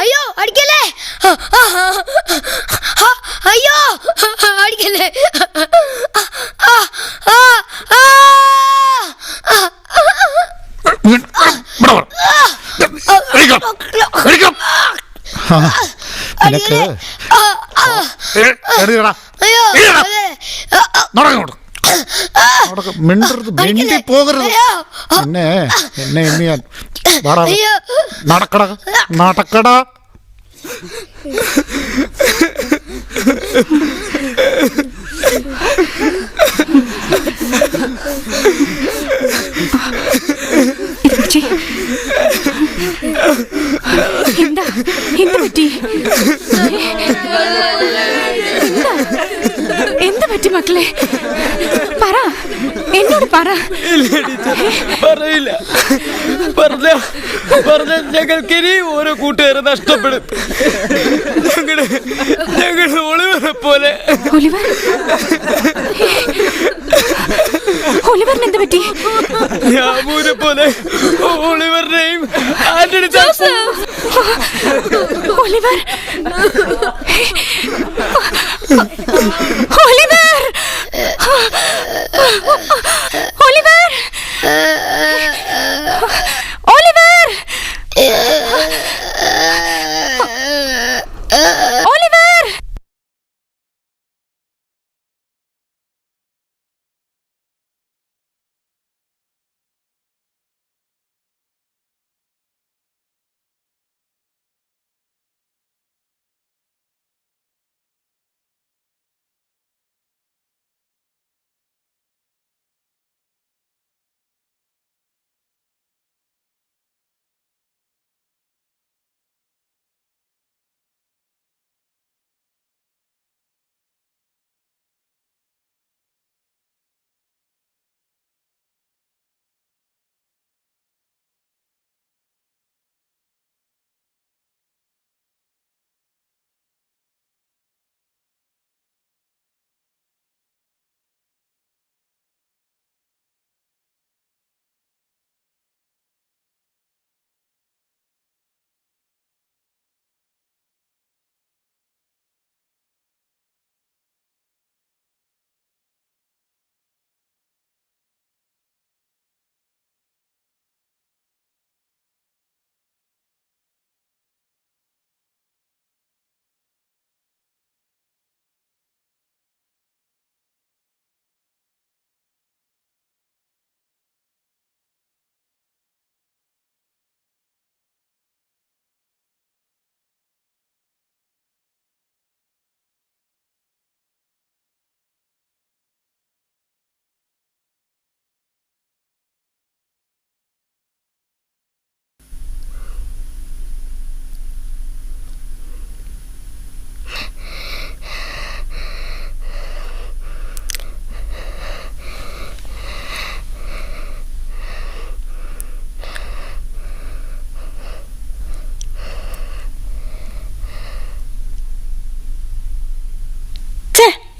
അയ്യോ അടിക്കല്ലേ, അയ്യോ അടിക്കല്ലേ. മിണ്ടരുത്, മിണ്ടി പോകരുത്. എന്നെ ഇന്ന് ഞാൻ നടക്കട നടക്കട. എന്താ എന്ത് പറ്റി? എന്താ പറ്റി മക്കളെ? പറ, എന്നോട് പറ. പറയില്ല. പറഞ്ഞ ഞങ്ങൾക്ക് ഇനി ഓരോ കൂട്ടുകാരെ നഷ്ടപ്പെടും. ഞങ്ങൾ ഒളിവറെ പോലെ. ഒളിവറിന് എന്ത് പറ്റി? ഞാമൂനെ പോലെ ഒളിവറിനെയും Antony Oliver Oliver Oliver Oliver Oliver.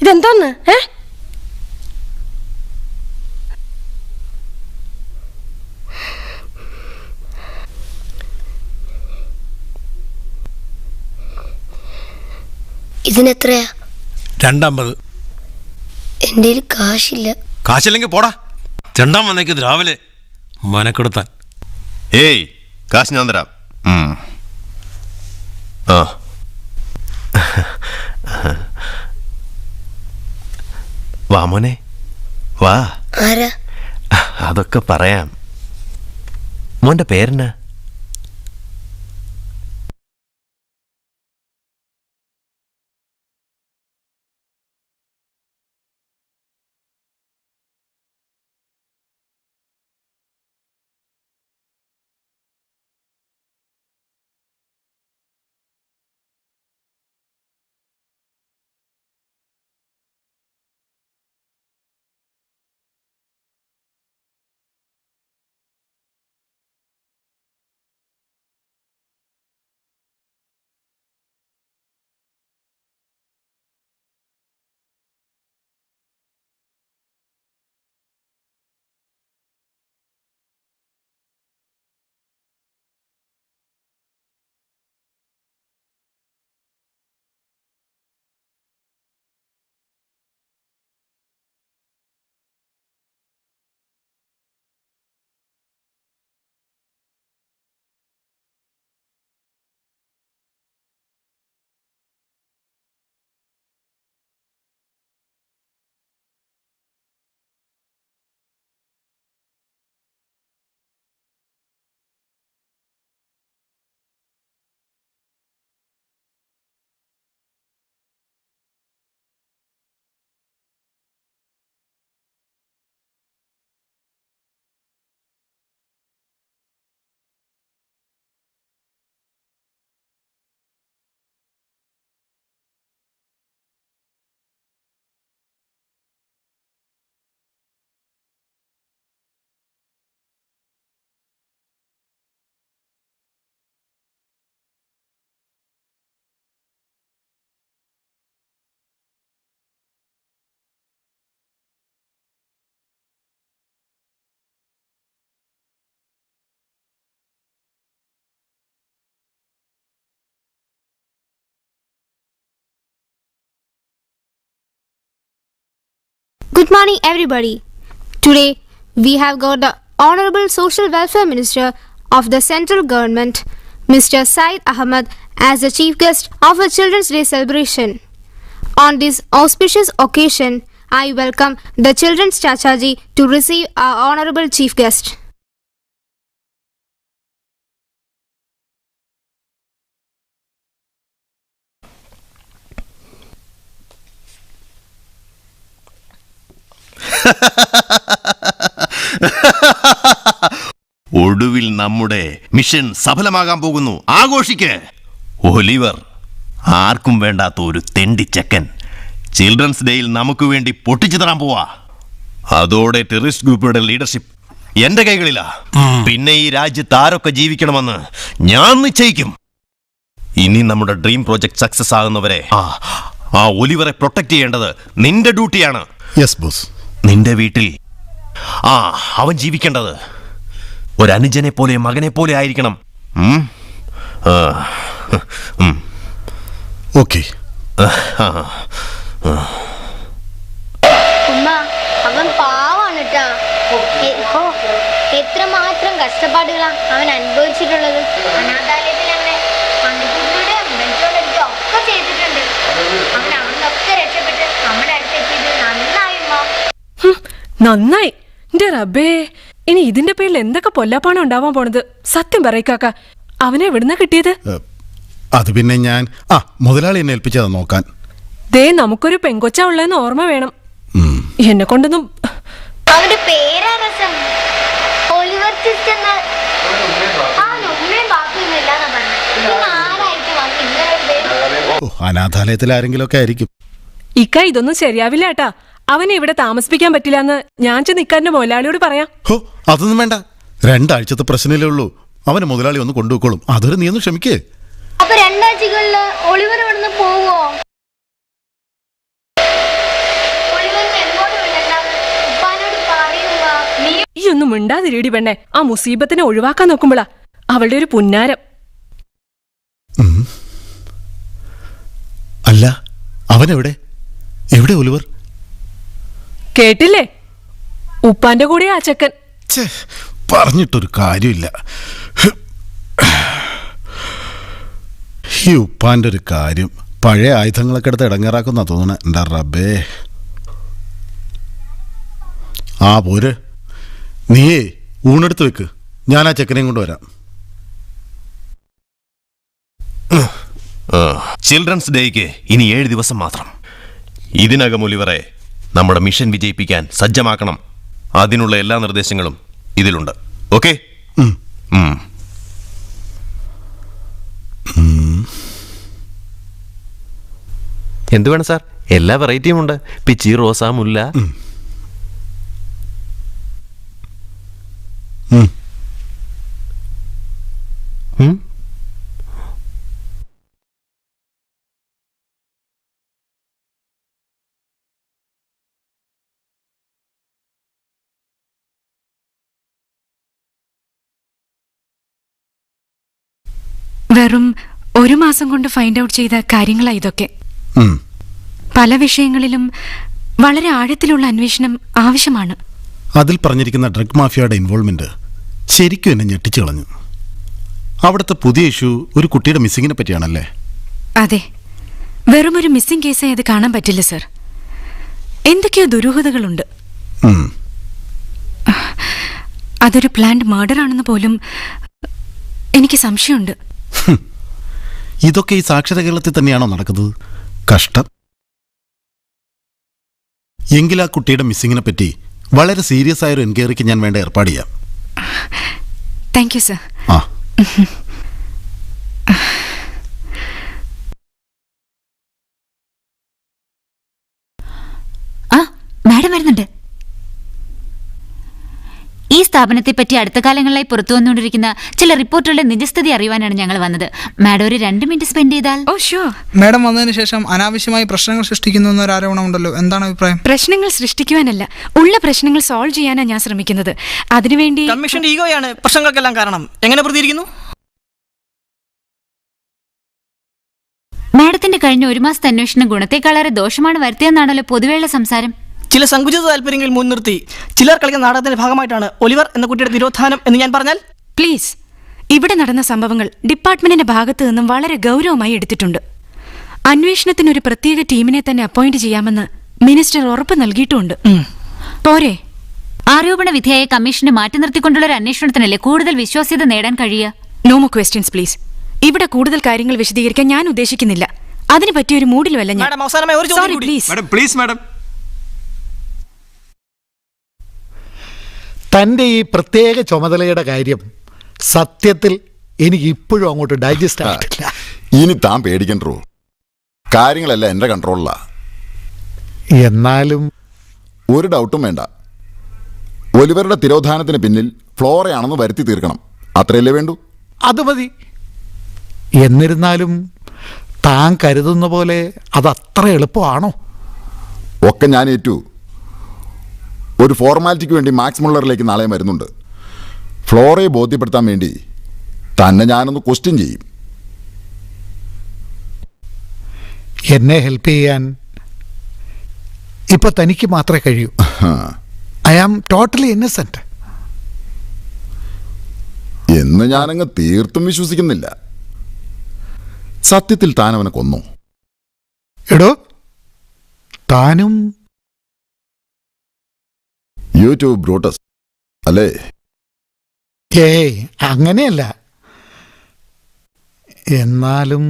ഇതെന്തോന്ന്? ഇതിനെത്രയാ? 250. എന്റെ കാശില്ല. കാശില്ലെങ്കിൽ പോടാ. ചെണ്ടാൻ വന്നേക്കത് രാവിലെ മനക്കെടുത്താൻ. ഏയ്, കാശ് ഞാൻ തരാം. ആ വാ മോനെ വാ. ആരാ? അതൊക്കെ പറയാം. മോന്റെ പേരെന്നാ? Good morning, everybody. Today, we have got the Honorable Social Welfare Minister of the Central Government, Mr. Said Ahmed, as the chief guest of a Children's Day celebration. On this auspicious occasion, I welcome the Children's Chachaji to receive our Honorable Chief Guest. ഒടുവിൽ നമ്മുടെ mission സഫലമാകാൻ പോകുന്നു. ആഘോഷിക്ക്. Oliver, ആർക്കും വേണ്ടാത്ത ഒരു തെണ്ടിച്ചക്കൻ children's ഡേയിൽ നമുക്ക് വേണ്ടി പൊട്ടിച്ചു തരാൻ പോവാ. അതോടെ ടെററിസ്റ്റ് ഗ്രൂപ്പുകളുടെ ലീഡർഷിപ്പ് എന്റെ കൈകളിലാ. പിന്നെ ഈ രാജ്യത്ത് ആരൊക്കെ ജീവിക്കണമെന്ന് ഞാൻ നിശ്ചയിക്കും. ഇനി നമ്മുടെ ഡ്രീം പ്രോജക്ട് സക്സസ് ആകുന്നവരെ ആ ഒലിവറെ പ്രൊട്ടക്ട് ചെയ്യേണ്ടത് നിന്റെ ഡ്യൂട്ടിയാണ്. Yes boss. നിന്റെ വീട്ടിൽ അവൻ ജീവിക്കേണ്ടത് ഒരനുജനെ പോലെ മകനെ പോലെ ആയിരിക്കണം. ഓക്കെ. ഉമ്മ, അവൻ പാവാണ് കേട്ടാ. എത്രമാത്രം കഷ്ടപ്പാടുകളാ അവൻ അനുഭവിച്ചിട്ടുള്ളത്. അനാഥാലയത്തിൽ അങ്ങനെ ഒക്കെ ചെയ്തിട്ടുണ്ട്. അവൻ അവിടുന്നൊക്കെ രക്ഷപ്പെട്ട് നമ്മുടെ അടുത്തെത്തിയത് നന്നായി ഉമ്മ. നന്നായി. എന്റെ റബ്ബേ, ഇനി ഇതിന്റെ പേരിൽ എന്തൊക്കെ പൊല്ലാപ്പാണ് ഉണ്ടാവാൻ പോണത്. സത്യം പറയിക്കാക്ക, അവനെ എവിടുന്ന കിട്ടിയത്? അത് പിന്നെ ഞാൻ മുതലാളി എന്നെ ഏൽപ്പിച്ചതാ നോക്കാൻ. ദേ, നമുക്കൊരു പെങ്കൊച്ച ഉള്ളതെന്ന് ഓർമ്മ വേണം. എന്നെ കൊണ്ടൊന്നും. അവന്റെ പേരാ രസം. ഒലിവർ ട്വിസ്റ്റ് എന്ന ഉമ്മയും ബാക്കിയൊന്നും ഇല്ലാന്നാ പറഞ്ഞത്. ആരായിട്ട് വന്ന് ഇങ്ങനെ അനാഥാലയത്തിൽ ആരെങ്കിലും ഒക്കെ ആയിരിക്കും. ഇക്ക, ഇതൊന്നും ശരിയാവില്ല ഏട്ടാ. അവനെ ഇവിടെ താമസിപ്പിക്കാൻ പറ്റില്ലെന്ന് ഞാൻ ചെന്നിക്കാരന്റെ മുതലാളിയോട് പറയാം. അതൊന്നും വേണ്ട. 2 ആഴ്ചത്തെ പ്രശ്നമല്ലേ ഉള്ളൂ. അവന് മുതലാളി ഒന്ന് കൊണ്ടുപോയിക്കോളും. അതൊരു നീ ഒന്ന് ക്ഷമിക്കേ. അപ്പൊ 2 ആഴ്ചകളില് ഒളിവർ ഇവിടുന്ന് പോവോ? ഈ ഒന്നും മിണ്ടാതിരിടി പെണ്ണെ. ആ മുസീബത്തിനെ ഒഴിവാക്കാൻ നോക്കുമ്പോളാ അവളുടെ ഒരു പുന്നാരം. അല്ല, അവനെവിടെ? എവിടെ ഒലിവർ? കേട്ടില്ലേ? ഉപ്പാന്റെ കൂടെ ആ ചെക്കൻ. പറഞ്ഞിട്ടൊരു കാര്യമില്ല. ഈ ഉപ്പാന്റെ ഒരു കാര്യം പഴയ ആയുധങ്ങളൊക്കെ എടുത്ത് ഇടങ്ങേറാക്കുന്ന തോന്നണ. എന്താ റബ്ബേ. പോര്, നീയേ ഊണെടുത്ത് വെക്ക്. ഞാൻ ആ ചെക്കനെയും കൊണ്ടുവരാം. ചിൽഡ്രൻസ് ഡേക്ക് ഇനി 7 ദിവസം മാത്രം. ഇതിനകം ഒലിവറെ നമ്മുടെ മിഷൻ വിജയിപ്പിക്കാൻ സജ്ജമാക്കണം. അതിനുള്ള എല്ലാ നിർദ്ദേശങ്ങളും ഇതിലുണ്ട്. ഓക്കെ? എന്ത് വേണം സാർ? എല്ലാ വെറൈറ്റിയും ഉണ്ട്. പിച്ചി, റോസ, മുല്ല. വെറും 1 മാസം കൊണ്ട് ഫൈൻഡ് ഔട്ട് ചെയ്ത കാര്യങ്ങളാ ഇതൊക്കെ. പല വിഷയങ്ങളിലും വളരെ ആഴത്തിലുള്ള അന്വേഷണം ആവശ്യമാണ്. അതിൽ പറഞ്ഞിരിക്കുന്ന ഡ്രഗ് മാഫിയയുടെ ഇൻവോൾവ്മെന്റ് ശരിക്കും എന്നെ ഞെട്ടിച്ചു കളഞ്ഞു. അവിടുത്തെ പുതിയ ഇഷ്യൂ ഒരു കുട്ടിയുടെ മിസ്സിങ്ങിനെ പറ്റിയാണല്ലേ? അതെ, വെറും ഒരു മിസ്സിംഗ് കേസായി അത് കാണാൻ പറ്റില്ല സർ. എന്തൊക്കെയോ ദുരൂഹതകളുണ്ട്. അതൊരു പ്ലാൻഡ് മർഡർ ആണെന്ന് പോലും എനിക്ക് സംശയമുണ്ട്. ഇതൊക്കെ ഈ സാക്ഷര കേരളത്തിൽ തന്നെയാണോ നടക്കുന്നത്? കഷ്ടം. എങ്കിൽ ആ കുട്ടിയുടെ മിസ്സിങ്ങിനെ പറ്റി വളരെ സീരിയസ് ആയൊരു എൻക്വയറിക്ക് ഞാൻ വേണ്ട ഏർപ്പാട് ചെയ്യാം. Thank you sir. മാഡം വരുന്നുണ്ട്. ഈ സ്ഥാപനത്തെപ്പറ്റി അടുത്ത കാലങ്ങളിലായി പുറത്തു വന്നുകൊണ്ടിരിക്കുന്ന ചില റിപ്പോർട്ടുകളുടെ നിജസ്ഥിതി അറിയുവാനാണ് ഞങ്ങൾ വന്നത്. മാഡം ഒരു 2 മിനിറ്റ് സ്പെൻഡ് ചെയ്താൽ. ഓ ഷുവർ. മാഡം വന്നതിന് ശേഷം അനാവശ്യമായി പ്രശ്നങ്ങൾ സൃഷ്ടിക്കുന്നു എന്നൊരു ആരോപണമുണ്ടല്ലോ, എന്താണ് അഭിപ്രായം? പ്രശ്നങ്ങൾ സൃഷ്ടിക്കുവാനല്ല, ഉള്ള പ്രശ്നങ്ങൾ സോൾവ് ചെയ്യാനാണ് ഞാൻ ശ്രമിക്കുന്നത്. അതിനുവേണ്ടി കമ്മീഷന്റെ ഈഗോയാണ് പ്രശ്നങ്ങൾക്കെല്ലാം കാരണം. എങ്ങനെ പ്രതികരിക്കുന്നു? മാഡത്തിന്റെ കഴിഞ്ഞ 1 മാസത്തെ അന്വേഷണം ഗുണത്തെക്കാളേറെ ദോഷമാണ് വരുത്തിയെന്നാണല്ലോ പൊതുവെയുള്ള സംസാരം. ചില സങ്കുചിത താല്പര്യങ്ങളിൽ മുൻനിർത്തി ചിലർ കളിക്കുന്ന നാടകത്തിന്റെ ഭാഗമായിട്ടാണ് ഒലിവർ എന്ന കുട്ടിയുടെ തിരോധാനം എന്ന് ഞാൻ പറഞ്ഞാൽ? പ്ലീസ്, ഇവിടെ നടന്ന സംഭവങ്ങൾ ഡിപ്പാർട്ട്മെന്റിന്റെ ഭാഗത്തു നിന്നും വളരെ ഗൗരവമായി എടുത്തിട്ടുണ്ട്. അന്വേഷണത്തിനൊരു പ്രത്യേക ടീമിനെ തന്നെ അപ്പോയിന്റ് ചെയ്യാമെന്ന് മിനിസ്റ്റർ ഉറപ്പ് നൽകിയിട്ടുമുണ്ട്. പോരെ? ആരോപണ വിധേയ കമ്മീഷനെ മാറ്റി നിർത്തിക്കൊണ്ടുള്ള ഒരു അന്വേഷണത്തിനല്ലേ കൂടുതൽ വിശ്വാസ്യത നേടാൻ കഴിയുക? No more questions please. ഇവിടെ കൂടുതൽ കാര്യങ്ങൾ വിശദീകരിക്കാൻ ഞാൻ ഉദ്ദേശിക്കുന്നില്ല. അതിന് പറ്റിയൊരു മൂഡിലുമല്ല ഞാൻ. Sorry please madam. തൻ്റെ ഈ പ്രത്യേക ചുമതലയുടെ കാര്യം സത്യത്തിൽ എനിക്ക് ഇപ്പോഴും അങ്ങോട്ട് ഡൈജസ്റ്റ് ആയിട്ടില്ല. ഇനി താൻ പേടിക്കണ്ടോ, കാര്യങ്ങളെല്ലാം എൻ്റെ കൺട്രോളിലാ. എന്നാലും ഒരു ഡൗട്ടും വേണ്ട, ഒലിവറുടെ തിരോധാനത്തിന് പിന്നിൽ ഫ്ലോറയാണെന്ന് വരുത്തി തീർക്കണം. അത്രയല്ലേ വേണ്ടൂ? അത് മതി. എന്നിരുന്നാലും താൻ കരുതുന്ന പോലെ അതത്ര എളുപ്പമാണോ? ഒക്കെ ഞാൻ ഏറ്റു. ഒരു ഫോർമാലിറ്റിക്ക് വേണ്ടി മാക്സ് മുള്ളറിലേക്ക് നാളെ വരുന്നുണ്ട്. ഫ്ലോറയെ ബോധ്യപ്പെടുത്താൻ വേണ്ടി തന്നെ ഞാനൊന്ന് ക്വസ്റ്റ്യൻ ചെയ്യും. എന്നെ ഹെൽപ്പ് ചെയ്യാൻ ഇപ്പൊ തനിക്ക് മാത്രമേ കഴിയൂ. ഐ ആം ടോട്ടലി ഇന്നസെന്റ് എന്ന് ഞാനങ്ങ് തീർത്തും വിശ്വസിക്കുന്നില്ല. സത്യത്തിൽ താൻ അവനെ കൊന്നു? എടോ, താനും യൂട്യൂബ് ബ്രൂട്ടസ് അല്ലേ? ഏയ്, അങ്ങനെയല്ല. എന്നാലും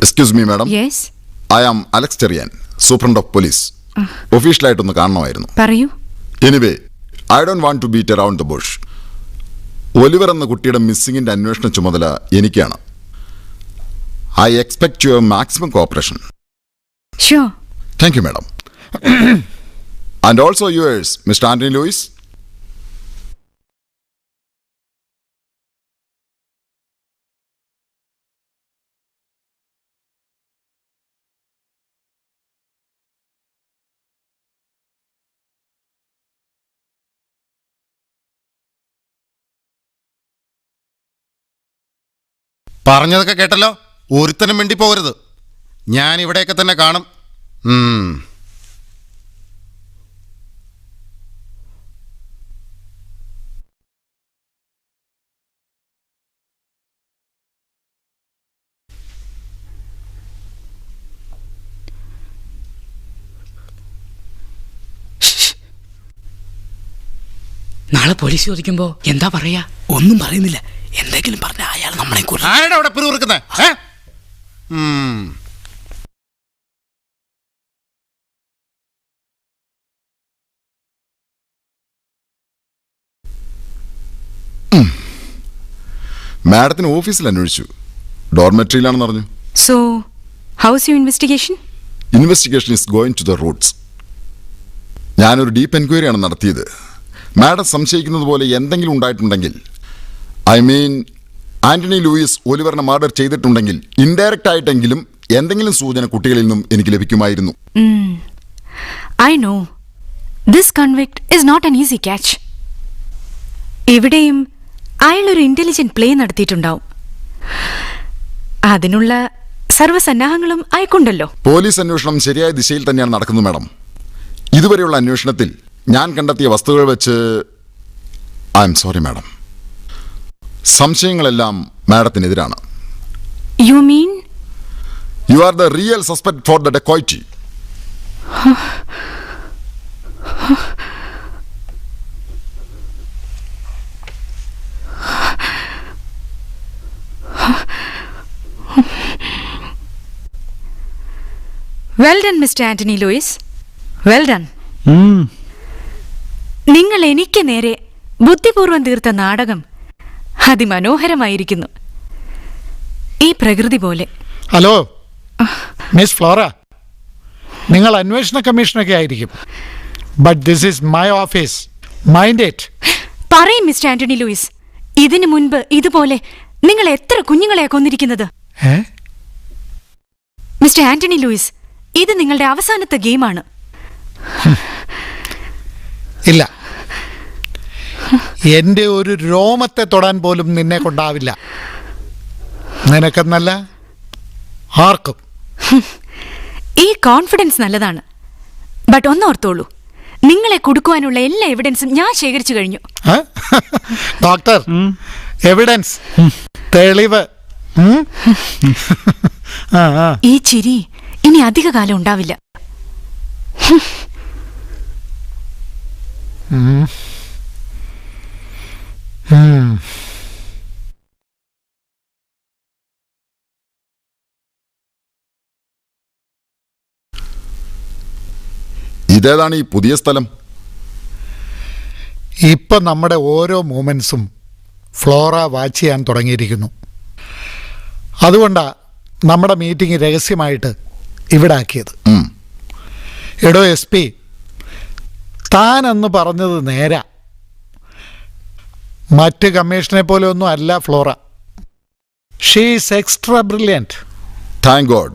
excuse me madam. Yes, I am Alex Cheriyan, superintendent of police. ഒഫീഷ്യലായിട്ടൊന്ന് കാണണമായിരുന്നു. പറയൂ. Anyway, I don't want to beat around the bush. Oliver എന്ന കുട്ടിയുടെ മിസ്സിംഗിന്റെ അന്വേഷണ ചുമതല എനിക്കാണ്. I expect your maximum cooperation. Sure. Thank you madam. And also yours, mister Antony Louis. പറഞ്ഞതൊക്കെ കേട്ടല്ലോ. ഒരുത്തനും വേണ്ടി പോകരുത്. ഞാൻ ഇവിടെയൊക്കെ തന്നെ കാണും. നാളെ പോലീസ് ചോദിക്കുമ്പോ എന്താ പറയാ? ഒന്നും പറയുന്നില്ല. എന്തെങ്കിലും പറഞ്ഞ അയാൾ നമ്മളെ ആരുടെ അവിടെ പിറുപിറുക്കുന്നേ? മാഡത്തിന് ഓഫീസിൽ അന്വേഷിച്ചു, ഡോർമെട്രിയിലാണെന്ന് പറഞ്ഞു. So how's you investigation? Investigation is going to the roots. ഞാനൊരു ഡീപ്പ് എൻക്വയറി ആണ് നടത്തിയത്. മാഡം സംശയിക്കുന്നത് പോലെ എന്തെങ്കിലും ഉണ്ടായിട്ടുണ്ടെങ്കിൽ, ഐ മീൻ ആന്റണി ലൂയിസ് ഒലിവറിനെ മർഡർ ചെയ്തിട്ടുണ്ടെങ്കിൽ ഇൻഡയറക്റ്റ് ആയിട്ടെങ്കിലും എന്തെങ്കിലും സൂചന കുട്ടികളിൽ നിന്നും എനിക്ക് ലഭിക്കുമായിരുന്നു. I know this convict is not an easy catch. ഇവിടെയും അയാളൊരു ഇന്റലിജന്റ് പ്ലേ നടത്തിയിട്ടുണ്ടാവും. അതിനുള്ള സർവ്വസന്നാഹങ്ങളും അയക്കുണ്ടല്ലോ. പോലീസ് അന്വേഷണം ശരിയായ ദിശയിൽ തന്നെയാണ് നടക്കുന്നത് മാഡം. ഇതുവരെയുള്ള അന്വേഷണത്തിൽ ഞാൻ കണ്ടെത്തിയ വസ്തുക്കൾ വെച്ച് ഐ എം സോറി മാഡം, സംശയങ്ങളെല്ലാം മാഡത്തിനെതിരാണ്. You mean? You are the real suspect for the dacoity. Well done mister Antony Louis, well done. നിങ്ങൾ എനിക്ക് നേരെ ബുദ്ധിപൂർവം തീർത്ത നാടകം അതിമനോഹരമായിരിക്കുന്നു. ഈ പ്രകൃതി പോലെ. ഹലോ മിസ് ഫ്ലോറ, നിങ്ങൾ അന്വേഷണ കമ്മീഷനൊക്കെ ആയിരിക്കും, but this is my office. Mind it. പറയും മിസ്റ്റർ ആന്റണി ലൂയിസ്, ഇതിനു മുൻപ് ഇതുപോലെ നിങ്ങൾ എത്ര കുഞ്ഞുങ്ങളെയാ കൊന്നിരിക്കുന്നത്? മിസ്റ്റർ ആന്റണി ലൂയിസ്, ഇത് നിങ്ങളുടെ അവസാനത്തെ ഗെയിമാണ്. ഇല്ല, എൻ്റെ ഒരു രോമത്തെ തൊടാൻ പോലും നിന്നെ കൊണ്ടാവില്ല. നിനക്കെന്നല്ല, ആർക്കും. ഈ കോൺഫിഡൻസ് നല്ലതാണ്. ബട്ട് ഒന്നോർത്തോളൂ, നിങ്ങളെ കൊടുക്കുവാനുള്ള എല്ലാ എവിഡൻസും ഞാൻ ശേഖരിച്ചു കഴിഞ്ഞു. ഡോക്ടർ, എവിഡൻസ്, തെളിവ്. ഈ ചിരി ഇനി അധിക കാലം ഉണ്ടാവില്ല. ഇതേതാണ് ഈ പുതിയ സ്ഥലം? ഇപ്പൊ നമ്മുടെ ഓരോ മൂമെന്റ്സും ഫ്ലോറ വാച്ച് ചെയ്യാൻ തുടങ്ങിയിരിക്കുന്നു. അതുകൊണ്ടാ നമ്മുടെ മീറ്റിംഗ് രഹസ്യമായിട്ട് ഇവിടെ ആക്കിയത്. എടോ SP, താൻ അന്ന് പറഞ്ഞത് നേരാ. മറ്റ് കമ്മീഷനെ പോലെ ഒന്നും അല്ല Flora. She is extra brilliant. Thank God.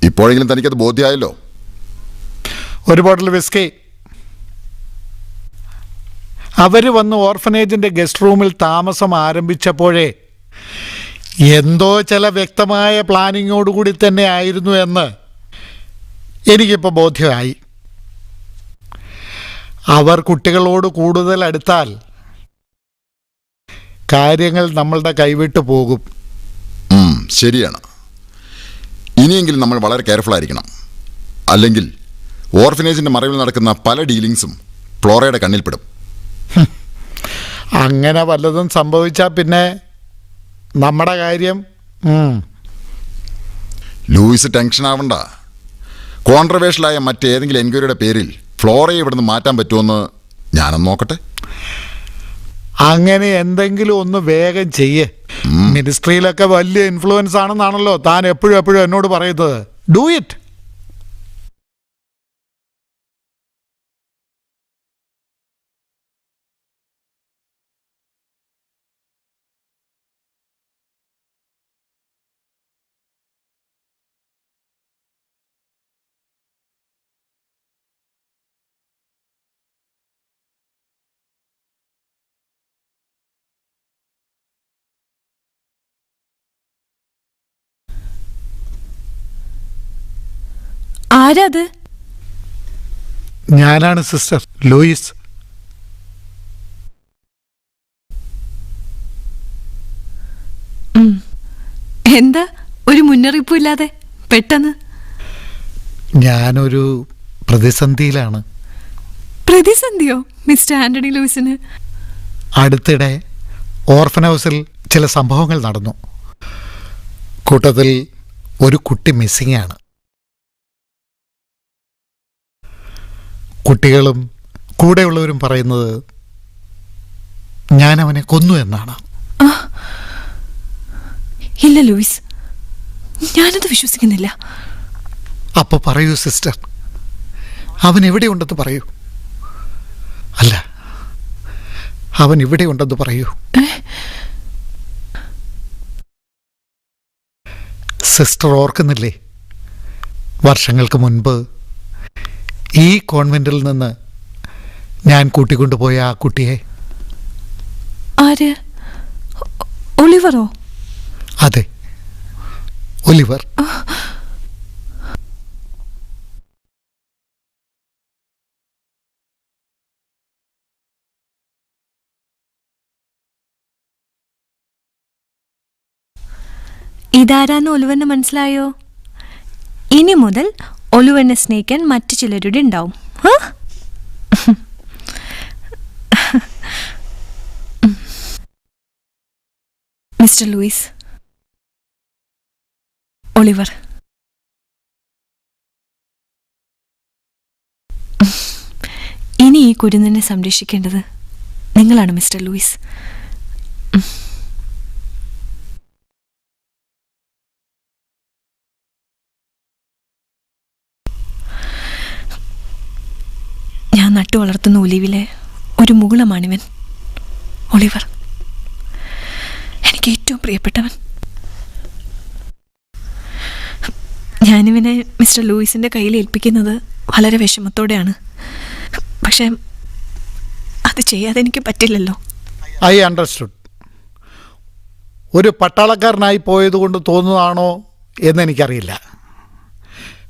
ഇപ്പോഴെങ്കിലും തനിക്കത് ബോധ്യമായല്ലോ. ഒരു ബോട്ടിൽ വിസ്കി. അവർ വന്ന് ഓർഫനേജിൻ്റെ ഗസ്റ്റ് റൂമിൽ താമസം ആരംഭിച്ചപ്പോഴേ എന്തോ ചില വ്യക്തമായ പ്ലാനിങ്ങോടുകൂടി തന്നെ ആയിരുന്നു എന്ന് എനിക്കിപ്പോൾ ബോധ്യമായി. അവർ കുട്ടികളോട് കൂടുതൽ അടുത്താൽ കാര്യങ്ങൾ നമ്മളുടെ കൈവിട്ടു പോകും. ശരിയാണ്. ഇനിയെങ്കിലും നമ്മൾ വളരെ കെയർഫുൾ ആയിരിക്കണം. അല്ലെങ്കിൽ ഓർഫനേജിൻ്റെ മറവിൽ നടക്കുന്ന പല ഡീലിങ്സും ഫ്ലോറയുടെ കണ്ണിൽപ്പെടും. അങ്ങനെ വല്ലതും സംഭവിച്ചാൽ പിന്നെ നമ്മുടെ കാര്യം. ലൂയിസ് ടെൻഷൻ ആവണ്ട. കോൺട്രവേഴ്ഷ്യലായ മറ്റേതെങ്കിലും എൻക്വയറിയുടെ പേരിൽ ഫ്ലോറയെ ഇവിടുന്ന് മാറ്റാൻ പറ്റുമെന്ന് ഞാനൊന്ന് നോക്കട്ടെ. അങ്ങനെ എന്തെങ്കിലും ഒന്ന് വേഗം ചെയ്യേ. മിനിസ്ട്രിയിലൊക്കെ വലിയ ഇൻഫ്ലുവൻസ് ആണെന്നാണല്ലോ താൻ എപ്പോഴും എന്നോട് പറയുന്നത്. Do it. ആരാത്? ഞാനാണ് സിസ്റ്റർ ലൂയിസ്. എന്താ ഒരു മുന്നറിയിപ്പും ഇല്ലാതെ പെട്ടെന്ന്? ഞാനൊരു പ്രതിസന്ധിയിലാണ്. പ്രതിസന്ധിയോ മിസ്റ്റർ ആന്റണി ലൂയിസിന്? അടുത്തിടെ ഓർഫൻ ഹൗസിൽ ചില സംഭവങ്ങൾ നടന്നു. കൂട്ടത്തിൽ ഒരു കുട്ടി മിസ്സിംഗ് ആണ്. കുട്ടികളും കൂടെയുള്ളവരും പറയുന്നത് ഞാൻ അവനെ കൊന്നു എന്നാണ്. ഇല്ല ലൂയിസ്, ഞാനത് വിശ്വസിക്കുന്നില്ല. അപ്പോൾ പറയൂ സിസ്റ്റർ, അവൻ എവിടെയുണ്ടെന്ന് പറയൂ. അല്ല, അവൻ ഇവിടെയുണ്ടെന്ന് പറയൂ. സിസ്റ്റർ ഓർക്കുന്നില്ലേ, വർഷങ്ങൾക്ക് മുൻപ് ഈ കോൺവെന്റിൽ നിന്ന് ഞാൻ കൂട്ടിക്കൊണ്ടുപോയ ആ കുട്ടിയെ? ആര്? ഒലിവറോ? അതെ, ഒലിവർ. ഇതാരാന്ന് ഒലിവറിന് മനസ്സിലായോ? ഇനി മുതൽ ഒലിവറിനെ സ്നേഹിക്കാൻ മറ്റു ചിലരുടെ ഉണ്ടാവും. Mister Louis, Oliver. ഇനി ഈ കുരുന്നിനെ സംരക്ഷിക്കേണ്ടത് നിങ്ങളാണ് മിസ്റ്റർ ലൂയിസ്. ഞാൻ നട്ടു വളർത്തുന്ന ഒലിവിലെ ഒരു മുകുളമാണിവൻ, ഒലിവർ. എനിക്ക് ഏറ്റവും പ്രിയപ്പെട്ടവൻ. ഞാനിവനെ മിസ്റ്റർ ലൂയിസിൻ്റെ കയ്യിൽ ഏൽപ്പിക്കുന്നത് വളരെ വിഷമത്തോടെയാണ്. പക്ഷെ അത് ചെയ്യാതെ എനിക്ക് പറ്റില്ലല്ലോ. I understood. ഒരു പട്ടാളക്കാരനായി പോയതുകൊണ്ട് തോന്നുന്നതാണോ എന്നെനിക്കറിയില്ല.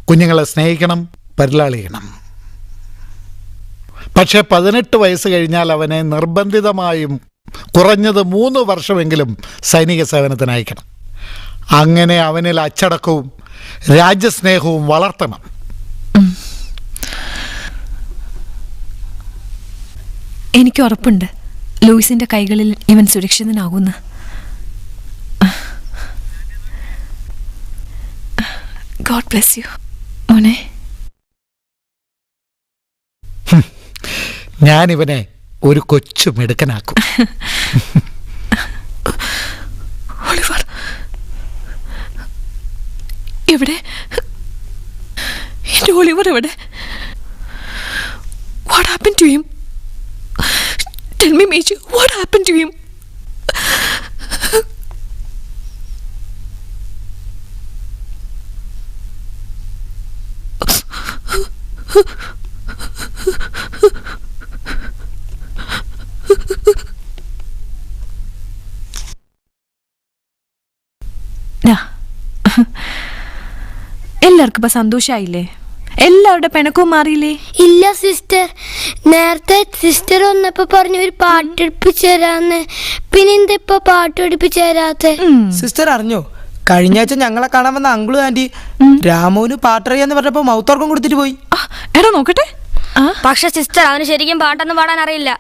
കുഞ്ഞുങ്ങളെ സ്നേഹിക്കണം, പരിലാളിക്കണം. പക്ഷേ 18 വയസ്സ് കഴിഞ്ഞാൽ അവനെ നിർബന്ധിതമായും കുറഞ്ഞത് 3 വർഷമെങ്കിലും സൈനിക സേവനത്തിന് അയക്കണം. അങ്ങനെ അവനിൽ അച്ചടക്കവും രാജ്യസ്നേഹവും വളർത്തണം. എനിക്ക് ഉറപ്പുണ്ട് ലൂയിസിന്റെ കൈകളിൽ ഇവൻ സുരക്ഷിതനാകുന്നു. ഗോഡ് ബ്ലെസ് യു മോനെ. ഞാനിവനെ ഒരു കൊച്ചു മിടുക്കനാക്കും. ഒളിവർ എവിടെ? എന്റെ ഒളിവർ എവിടെ? What happen to him? Tell me major, what happen to him? എല്ലാവർക്കും ഇപ്പൊ സന്തോഷായില്ലേ? എല്ലാവരുടെ പിണക്കവും മാറിയില്ലേ? ഇല്ല സിസ്റ്റർ, നേരത്തെ സിസ്റ്റർ വന്നപ്പോ പറഞ്ഞു ഒരു പാട്ട് പഠിപ്പിച്ചു തരാന്ന്. പിന്നെ എന്താ ഇപ്പൊ പാട്ട് പഠിപ്പിച്ചു തരാത്തെ? സിസ്റ്റർ അറിഞ്ഞോ, കഴിഞ്ഞ ആഴ്ച ഞങ്ങളെ കാണാൻ വന്ന അങ്കിളും ആന്റി രാമുവിന് പാട്ടറിയാന്ന് പറഞ്ഞപ്പോ മൗത്തോർക്കം കൊടുത്തിട്ട് പോയി. എടാ നോക്കട്ടെ. പക്ഷെ സിസ്റ്റർ അവന് ശരിക്കും പാട്ടൊന്നും പാടാൻ അറിയില്ല.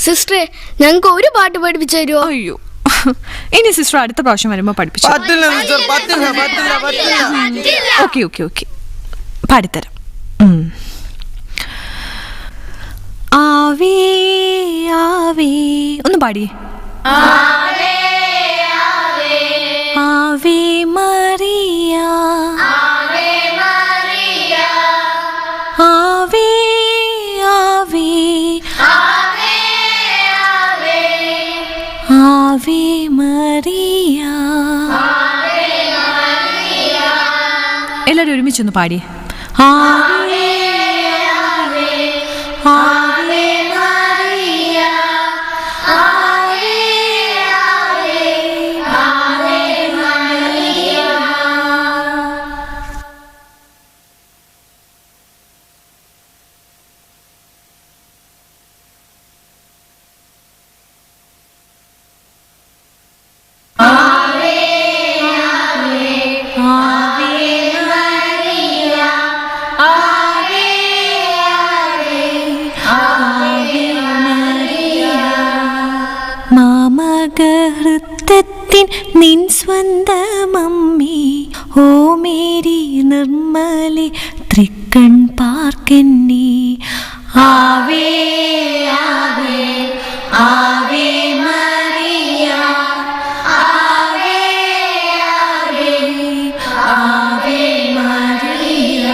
സിസ്റ്റർ ഞങ്ങൾക്ക് ഒരു പാട്ട് പഠിപ്പിച്ചു തരുമോ? അയ്യോ, ഇനി സിസ്റ്റർ അടുത്ത പ്രാവശ്യം വരുമ്പോ പഠിപ്പിച്ചു. ഓക്കെ ഓക്കെ ഓക്കെ, പാടിത്തരാം. ആവേ ആവേ ഒന്ന് പാടിയേ. ആവേ മറിയ, ആവേ ആവേ, ആവേ മറിയ. എല്ലാവരും ഒരുമിച്ചൊന്ന് പാടിയേ. ആവേ ആവേ, ആവേ മറിയ, ആവേ ആവേ, ആവേ മറിയ. മാമകഹൃത്തത്തിൻ നിൻ സ്വന്തമമ്മി, ഓ മേരി നിർമ്മലെ തൃക്കൺ പാർക്കെന്നെ. ആവേ ആവേ, ആവേ മറിയ, ആവേ ആവേ, ആവേ മറിയ.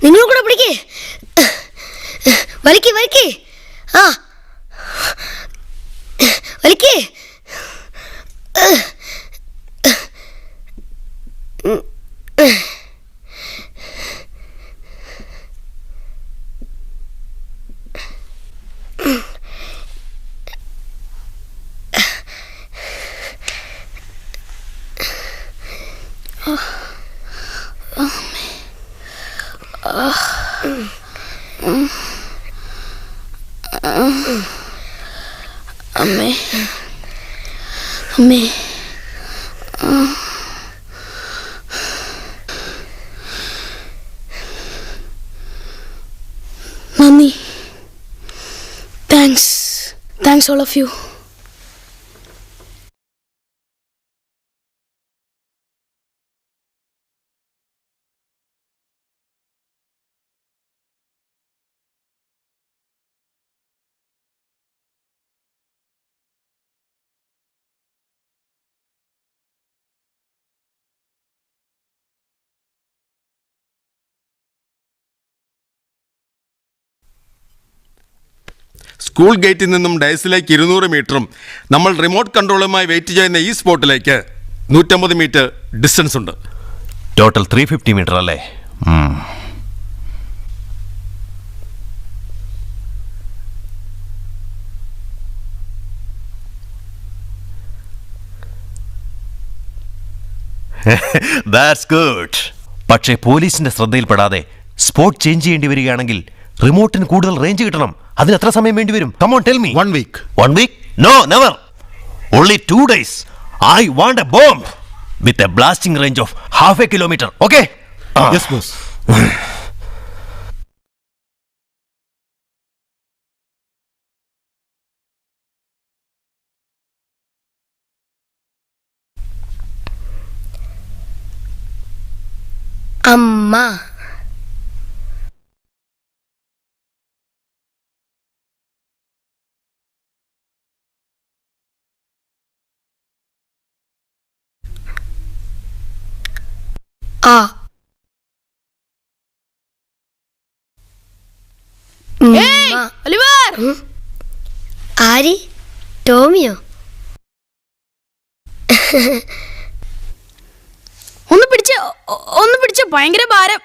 നിങ്ങൾ കൂടെ പിടിക്കേ, വലിക്കേ വലിക്കേ, ആ വലിക്കേ. അമ്മേ അമ്മേ, നന്ദി. Thanks all of you. School ഗേറ്റിൽ നിന്നും ഡയസിലേക്ക് 200 മീറ്ററും നമ്മൾ റിമോട്ട് കൺട്രോളുമായി വെയിറ്റ് ചെയ്യുന്ന ഈ സ്പോട്ടിലേക്ക് 150 മീറ്റർ ഡിസ്റ്റൻസ് ഉണ്ട്. ടോട്ടൽ 350 മീറ്റർ അല്ലേ? That's good. പക്ഷേ പോലീസിന്റെ ശ്രദ്ധയിൽപ്പെടാതെ സ്പോട്ട് ചേഞ്ച് ചെയ്യേണ്ടി വരികയാണെങ്കിൽ റിമോട്ടിന് കൂടുതൽ റേഞ്ച് കിട്ടണം. അതിന് എത്ര സമയം വേണ്ടി വരും? Come on, tell me. 1 week. 1 week? No, never. Only 2 days. I want a bomb with a blasting range of half a kilometer. Okay? Yes, boss. അമ്മ, ആ ആര്? ടോമിയോ? ഒന്ന് പിടിച്ച ഭയങ്കര ഭാരം.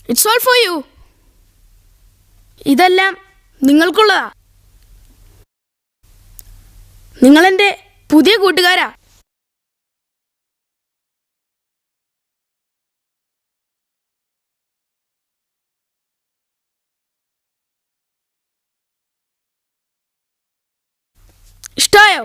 It's all for you. ഇതെല്ലാം നിങ്ങൾക്കുള്ളതാ. നിങ്ങളെന്റെ പുതിയ കൂട്ടുകാരാ. ഇഷ്ടായോ?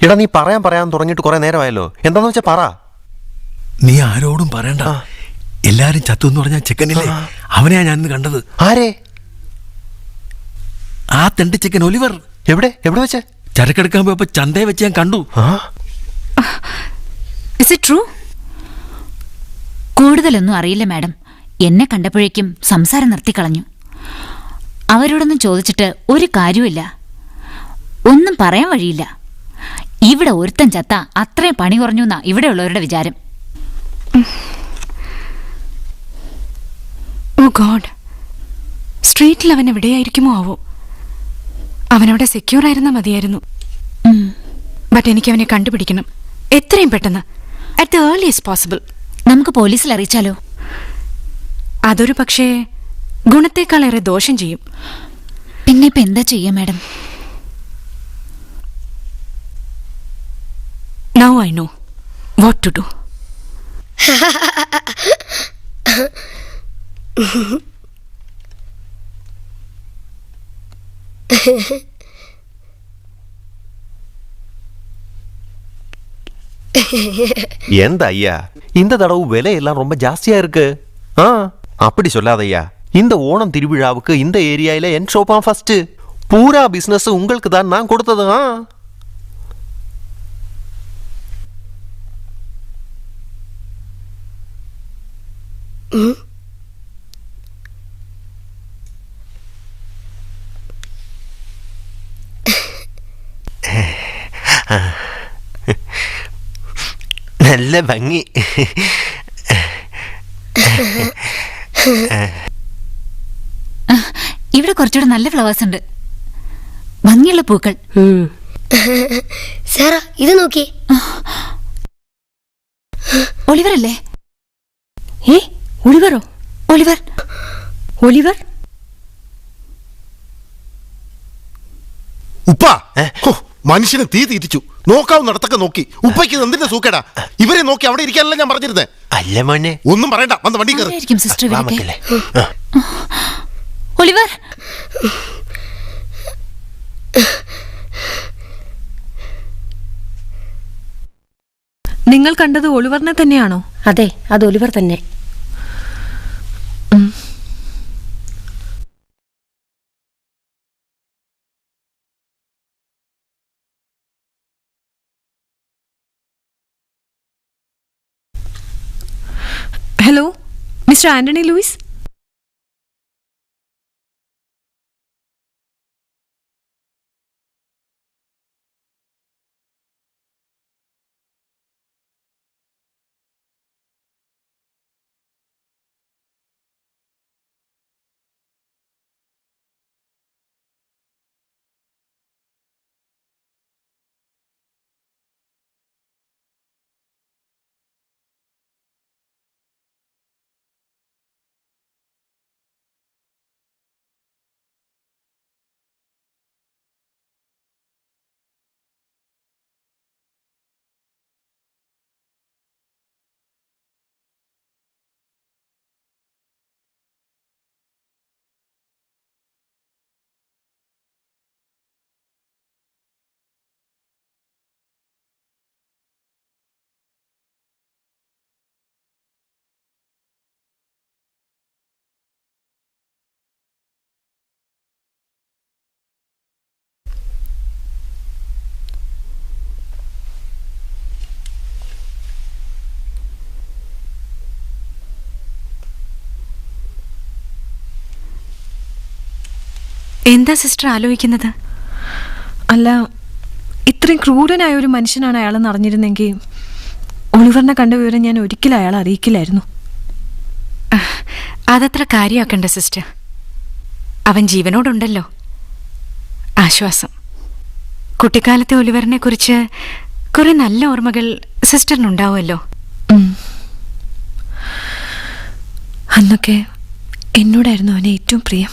എടാ നീ പറയാൻ തുടങ്ങിയിട്ട് കുറെ നേരമായല്ലോ. എന്താന്ന് വെച്ചാ പറ. നീ ആരോടും പറയണ്ട. എല്ലാരും ചത്തു എന്ന് പറഞ്ഞ ചെക്കനില്ലേ, അവനെയാ ഞാൻ ഇന്ന് കണ്ടത്. ആരെ? ആ തെണ്ടി ചെക്കൻ ഒലിവർ. എവിടെ വെച്ച്? ചരക്കെടുക്കാൻ പോയപ്പോ ചന്തയെ വെച്ച് ഞാൻ കണ്ടു. Is it true? കൂടുതലൊന്നും അറിയില്ല മാഡം. എന്നെ കണ്ടപ്പോഴേക്കും സംസാരം നിർത്തിക്കളഞ്ഞു. അവരോടൊന്നും ചോദിച്ചിട്ട് ഒരു കാര്യമില്ല. ഒന്നും പറയാൻ വഴിയില്ല. ഇവിടെ ഒരുത്തൻ ചത്ത അത്രയും പണി കുറഞ്ഞു എന്നാ ഇവിടെയുള്ളവരുടെ വിചാരം. ഓ ഗോഡ്, സ്ട്രീറ്റിൽ അവൻ എവിടെയായിരിക്കുമോ ആവോ. അവനവിടെ സെക്യൂർ ആയിരുന്നാ മതിയായിരുന്നു. ബട്ട് എനിക്ക് അവനെ കണ്ടുപിടിക്കണം, എത്രയും പെട്ടെന്ന്, അറ്റ് ദ ഏർലിയസ്റ്റ് പോസിബിൾ. നമുക്ക് പോലീസിൽ അറിയിച്ചാലോ? അതൊരു പക്ഷേ ഗുണത്തേക്കാളേറെ ദോഷം ചെയ്യും. പിന്നെ ഇപ്പൊ എന്താ ചെയ്യാ madam? Now I know what to do. எந்த ஐயா இந்த தடவை விலையெல்லாம் ரொம்ப ஜாஸ்தியா இருக்கு. அப்படி சொல்லாதையா. இந்த ஓணம் திருவிழாவுக்கு இந்த ஏரியாயில என் ஷோப்பா ஃபர்ஸ்ட். பூரா பிசினஸ் உங்களுக்கு தான் நான் கொடுத்தது. നല്ല ഭംഗി. ഇവിടെ കുറച്ചുകൂടെ നല്ല ഫ്ലവേഴ്സ് ഉണ്ട്, ഭംഗിയുള്ള പൂക്കൾ. സാറാ ഇത് നോക്കി. ഒലിവർ അല്ലേ? ഒലിവറോ? ഒലിവർ ഒലിവർ ഉപ്പ മനുഷ്യന് തീ തീറ്റിച്ചു. നോക്കാവുന്നിടത്തൊക്കെ നോക്കി. ഉപ്പയ്ക്ക് എന്തിന്റെ സൂക്കേടാ? ഇവരെ നോക്കി അവിടെ ഇരിക്കാനല്ല ഞാൻ പറഞ്ഞിരുന്നേ. അല്ല മോനെ, ഒന്നും പറയണ്ട, വന്ന് വണ്ടി കയറി. ഒലിവർ നിങ്ങൾ കണ്ടത് ഒലിവറിനെ തന്നെയാണോ? അതെ, അത് ഒലിവർ തന്നെ. Hello, mister Antony Louis. എന്താ സിസ്റ്റർ ആലോചിക്കുന്നത്? അല്ല, ഇത്രയും ക്രൂരനായ ഒരു മനുഷ്യനാണ് അയാളെന്ന് അറിഞ്ഞിരുന്നെങ്കിൽ ഒളിവറിനെ കണ്ട വിവരം ഞാൻ ഒരിക്കലും അയാളെ അറിയിക്കില്ലായിരുന്നു. അതത്ര കാര്യമാക്കണ്ട സിസ്റ്റർ. അവൻ ജീവനോടുണ്ടല്ലോ. ആശ്വാസം. കുട്ടിക്കാലത്തെ ഒലിവറിനെ കുറിച്ച് കുറെ നല്ല ഓർമ്മകൾ സിസ്റ്ററിനുണ്ടാവുമല്ലോ. അന്നൊക്കെ എന്നോടായിരുന്നു അവനെ ഏറ്റവും പ്രിയം.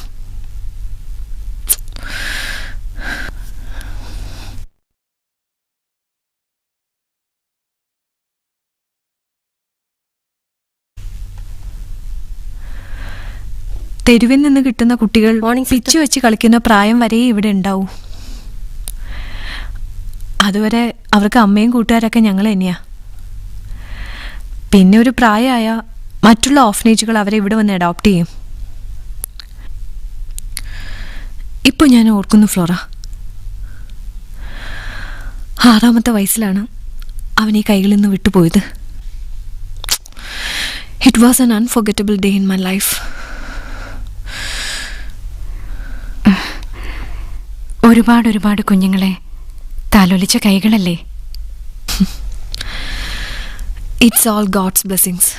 തെരുവിൽ നിന്ന് കിട്ടുന്ന കുട്ടികൾ പിച്ചു വെച്ച് കളിക്കുന്ന പ്രായം വരെ ഇവിടെ ഉണ്ടാവും. അതുവരെ അവർക്ക് അമ്മയും കൂട്ടുകാരൊക്കെ ഞങ്ങൾ തന്നെയാ. പിന്നെ ഒരു പ്രായമായ മറ്റുള്ള ഓഫനേജുകൾ അവരെ ഇവിടെ വന്ന് അഡോപ്റ്റ് ചെയ്യും. ഇപ്പോൾ ഞാൻ ഓർക്കുന്നു ഫ്ലോറ, 6ാമത്തെ വയസ്സിലാണ് അവൻ ഈ കൈകളിൽ നിന്ന് വിട്ടുപോയത്. It was an unforgettable day in my life. ഒരുപാട് കുഞ്ഞുങ്ങളെ താലോലിച്ച കൈകളല്ലേ? It's all God's blessings.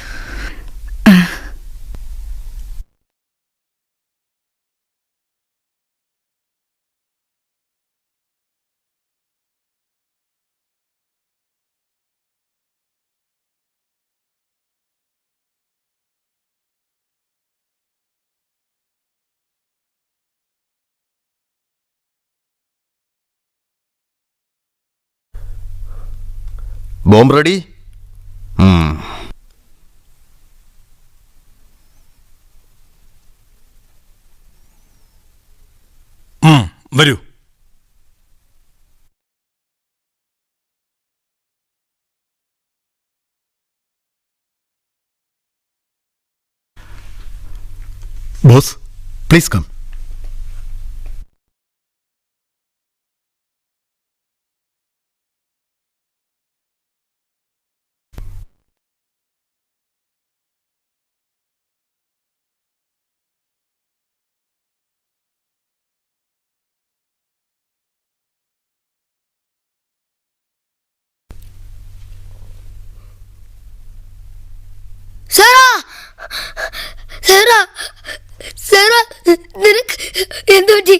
Bomb ready? വരൂ. Boss, please come. നിനക്ക് എന്തു പറ്റി?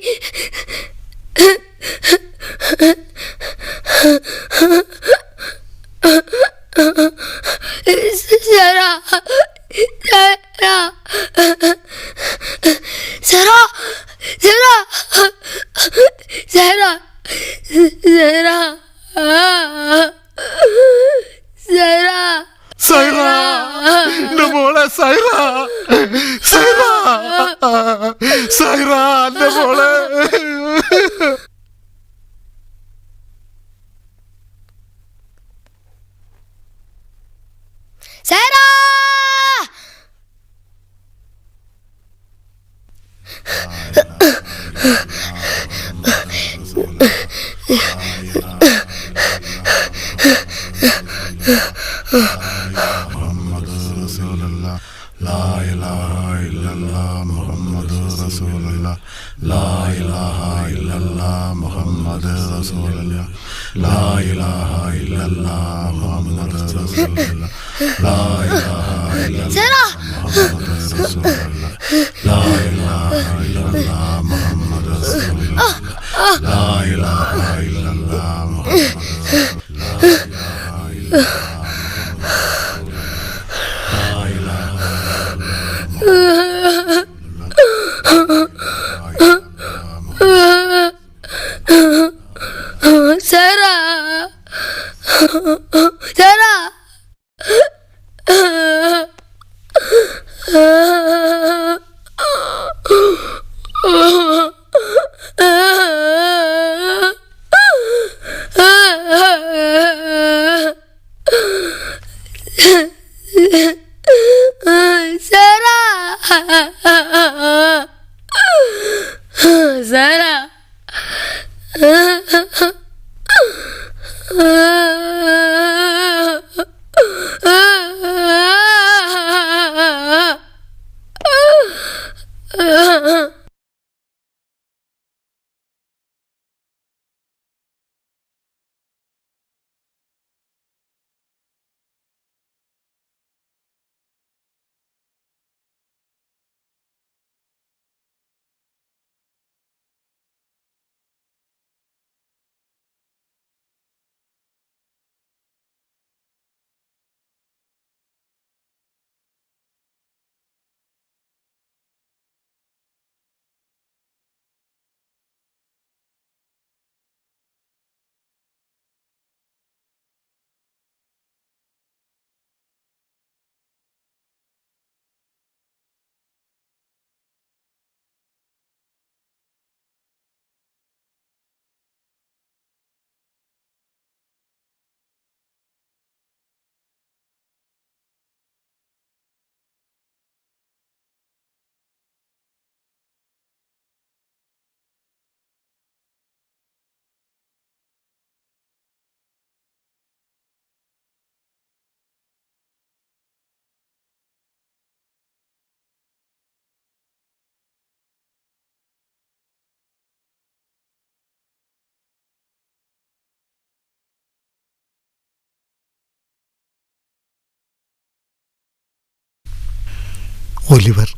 ഒലിവർ,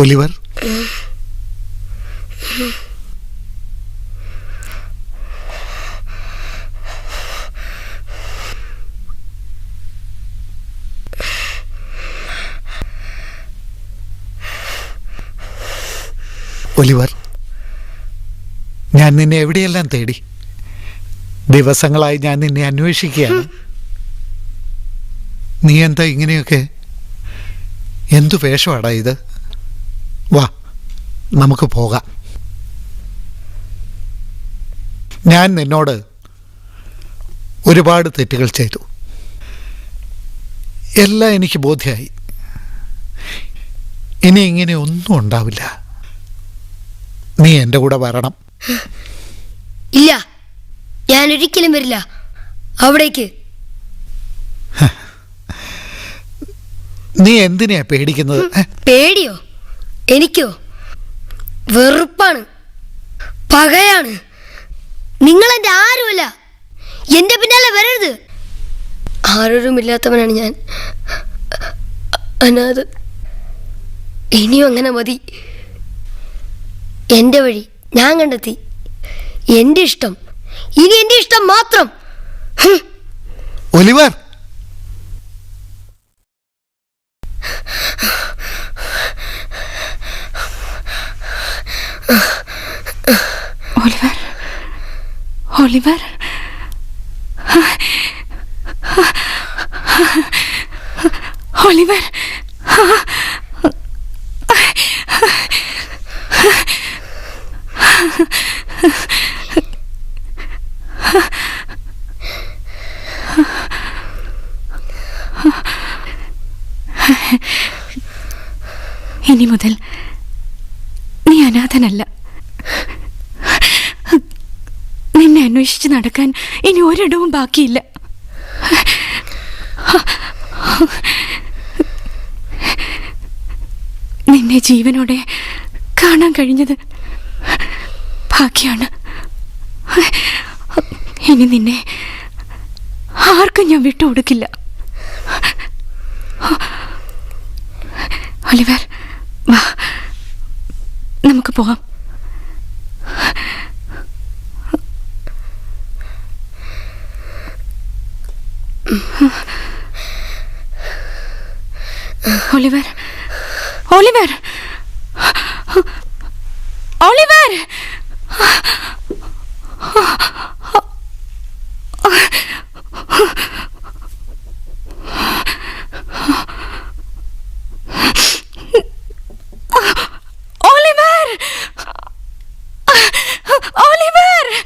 ഒലിവർ, ഒലിവർ, ഞാൻ നിന്നെ എവിടെയെല്ലാം തേടി. ദിവസങ്ങളായി ഞാൻ നിന്നെ അന്വേഷിക്കുകയാണ്. നീ എന്താ ഇങ്ങനെയൊക്കെ? എന്തു വേഷമാടാ ഇത്? വാ, നമുക്ക് പോകാം. ഞാൻ നിന്നോട് ഒരുപാട് തെറ്റുകൾ ചെയ്തു. എല്ലാം എനിക്ക് ബോധ്യമായി. ഇനി ഇങ്ങനെ ഒന്നും ഉണ്ടാവില്ല. നീ എൻ്റെ കൂടെ വരണം. ഇല്ല, ഞാൻ ഒരിക്കലും വരില്ല അവിടേക്ക്. നീ എന്തിനാ പേടിക്കുന്നത്? പേടിയോ? എനിക്കോ? വെറുപ്പാണ്, പകയാണ്. നിങ്ങൾ എൻ്റെ ആരുമല്ല. എൻ്റെ പിന്നാലെ വരരുത്. ആരോരുമില്ലാത്തവനാണ് ഞാൻ, അനാഥ. ഇനിയും അങ്ങനെ മതി. എൻ്റെ വഴി ഞാൻ കണ്ടെത്തി. എൻ്റെ ഇഷ്ടം, ഇനി എൻ്റെ ഇഷ്ടം മാത്രം. ഒലിവർ, ഒലിവർ, ഒലിവർ, ഒലിവർ, ഇനി മുതൽ നീ അനാഥനല്ല. നിന്നെ അന്വേഷിച്ച് നടക്കാൻ ഇനി ഒരിടവും ബാക്കിയില്ല. നിന്നെ ജീവനോടെ കാണാൻ കഴിഞ്ഞത് ഭാഗ്യാണ്. ഇനി നിന്നെ ആർക്കും ഞാൻ വിട്ടുകൊടുക്കില്ല. ഒലിവർ, വാ, നമുക്ക് പോവാം. Oliver, Oliver, Oliver, Oliver, Oliver, Oliver.